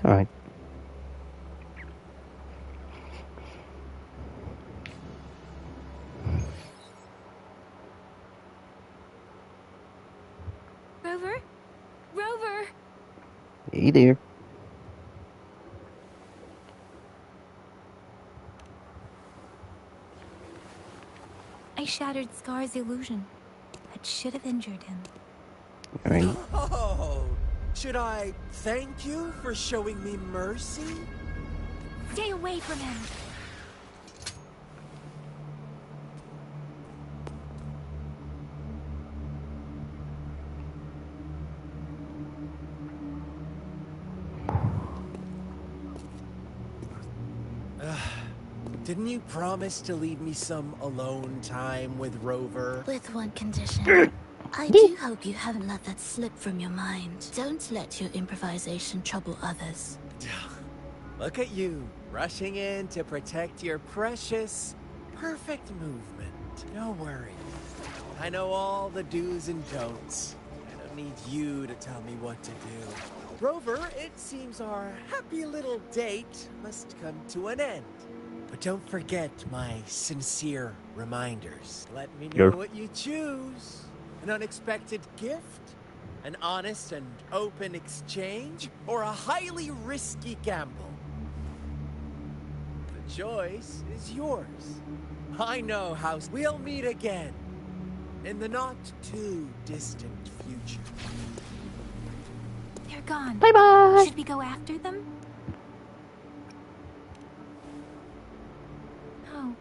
Alright. Rover? Rover! Hey there. I shattered Scar's illusion. That should have injured him. Alright. Oh, should I thank you for showing me mercy? Stay away from him! Didn't you promise to leave me some alone time with Rover? With one condition. I do hope you haven't let that slip from your mind. Don't let your improvisation trouble others. Look at you, rushing in to protect your precious, perfect movement. Don't worry. I know all the do's and don'ts. I don't need you to tell me what to do. Rover, it seems our happy little date must come to an end. But don't forget my sincere reminders. Let me know what you choose. An unexpected gift? An honest and open exchange? Or a highly risky gamble? The choice is yours. I know how we'll meet again. In the not too distant future. They're gone. Bye-bye! Should we go after them? No.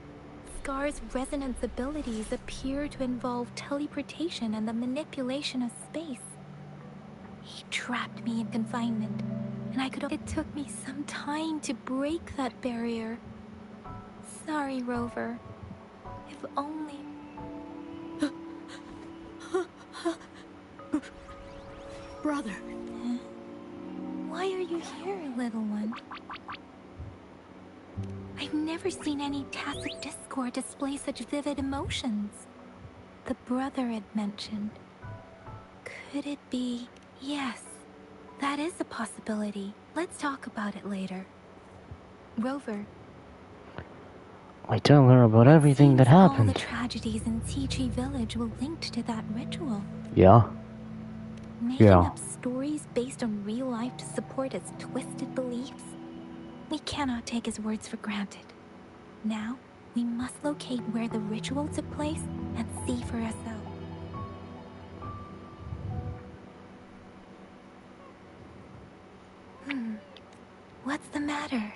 Scar's resonance abilities appear to involve teleportation and the manipulation of space. He trapped me in confinement, and it took me some time to break that barrier. Sorry, Rover. If only... Brother. Why are you here, little one? I've never seen any tacit discord display such vivid emotions. The brother had mentioned. Could it be? Yes, that is a possibility. Let's talk about it later. Rover. I tell her about everything that happened. All the tragedies in Tea Village were linked to that ritual. Yeah. Making up stories based on real life to support his twisted beliefs? We cannot take his words for granted. Now, we must locate where the ritual took place and see for ourselves. What's the matter?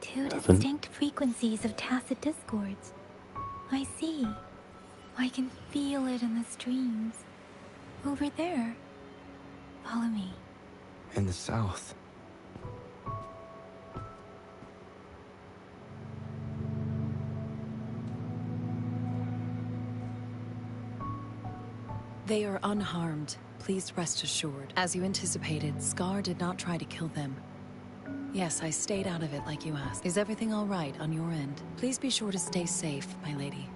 Two distinct frequencies of tacit discords. I see. I can feel it in the streams. Over there. Follow me. In the south. They are unharmed. Please rest assured. As you anticipated, Scar did not try to kill them. Yes, I stayed out of it like you asked. Is everything all right on your end? Please be sure to stay safe, my lady.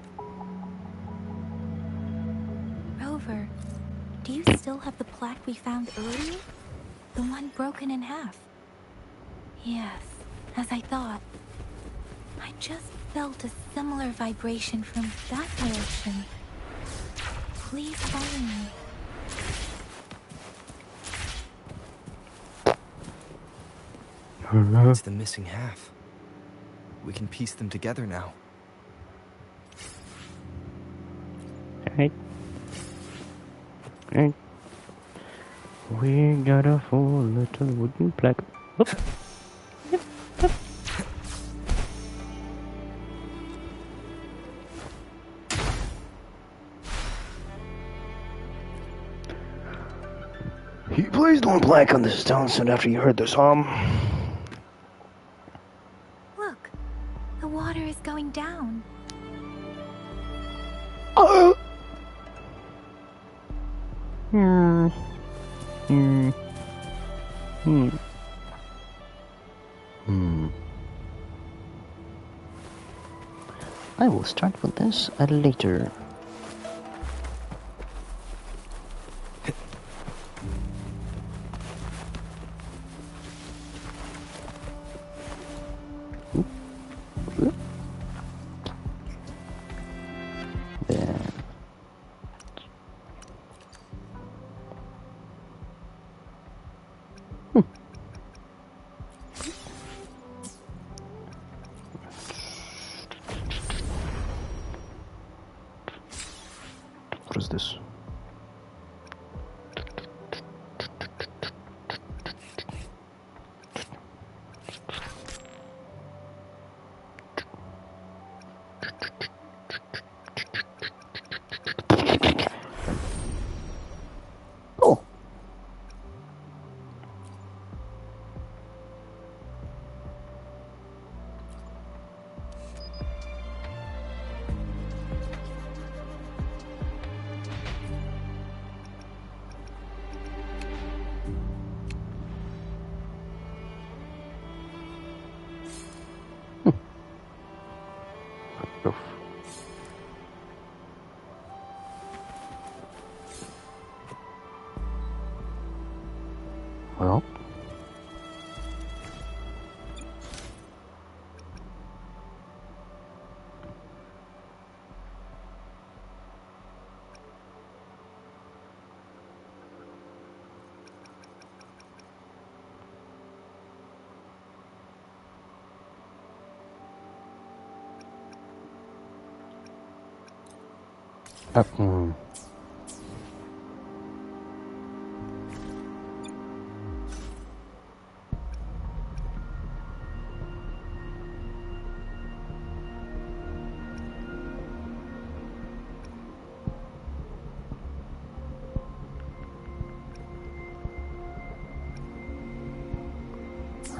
Rover, do you still have the plaque we found earlier? The one broken in half? Yes, as I thought. I just felt a similar vibration from that direction. Please follow me. It's the missing half. We can piece them together now. Alright. Alright. We got a full little wooden plaque. Oops. Yep. Please don't black on this town soon after you heard this hum. Look, the water is going down. Oh. I will start with this later. What is this? Oh. Well.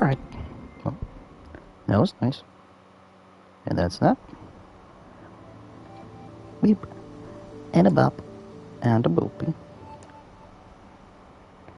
Alright. Well, that was nice. And that's that. Beep. And a bop. And a boopy.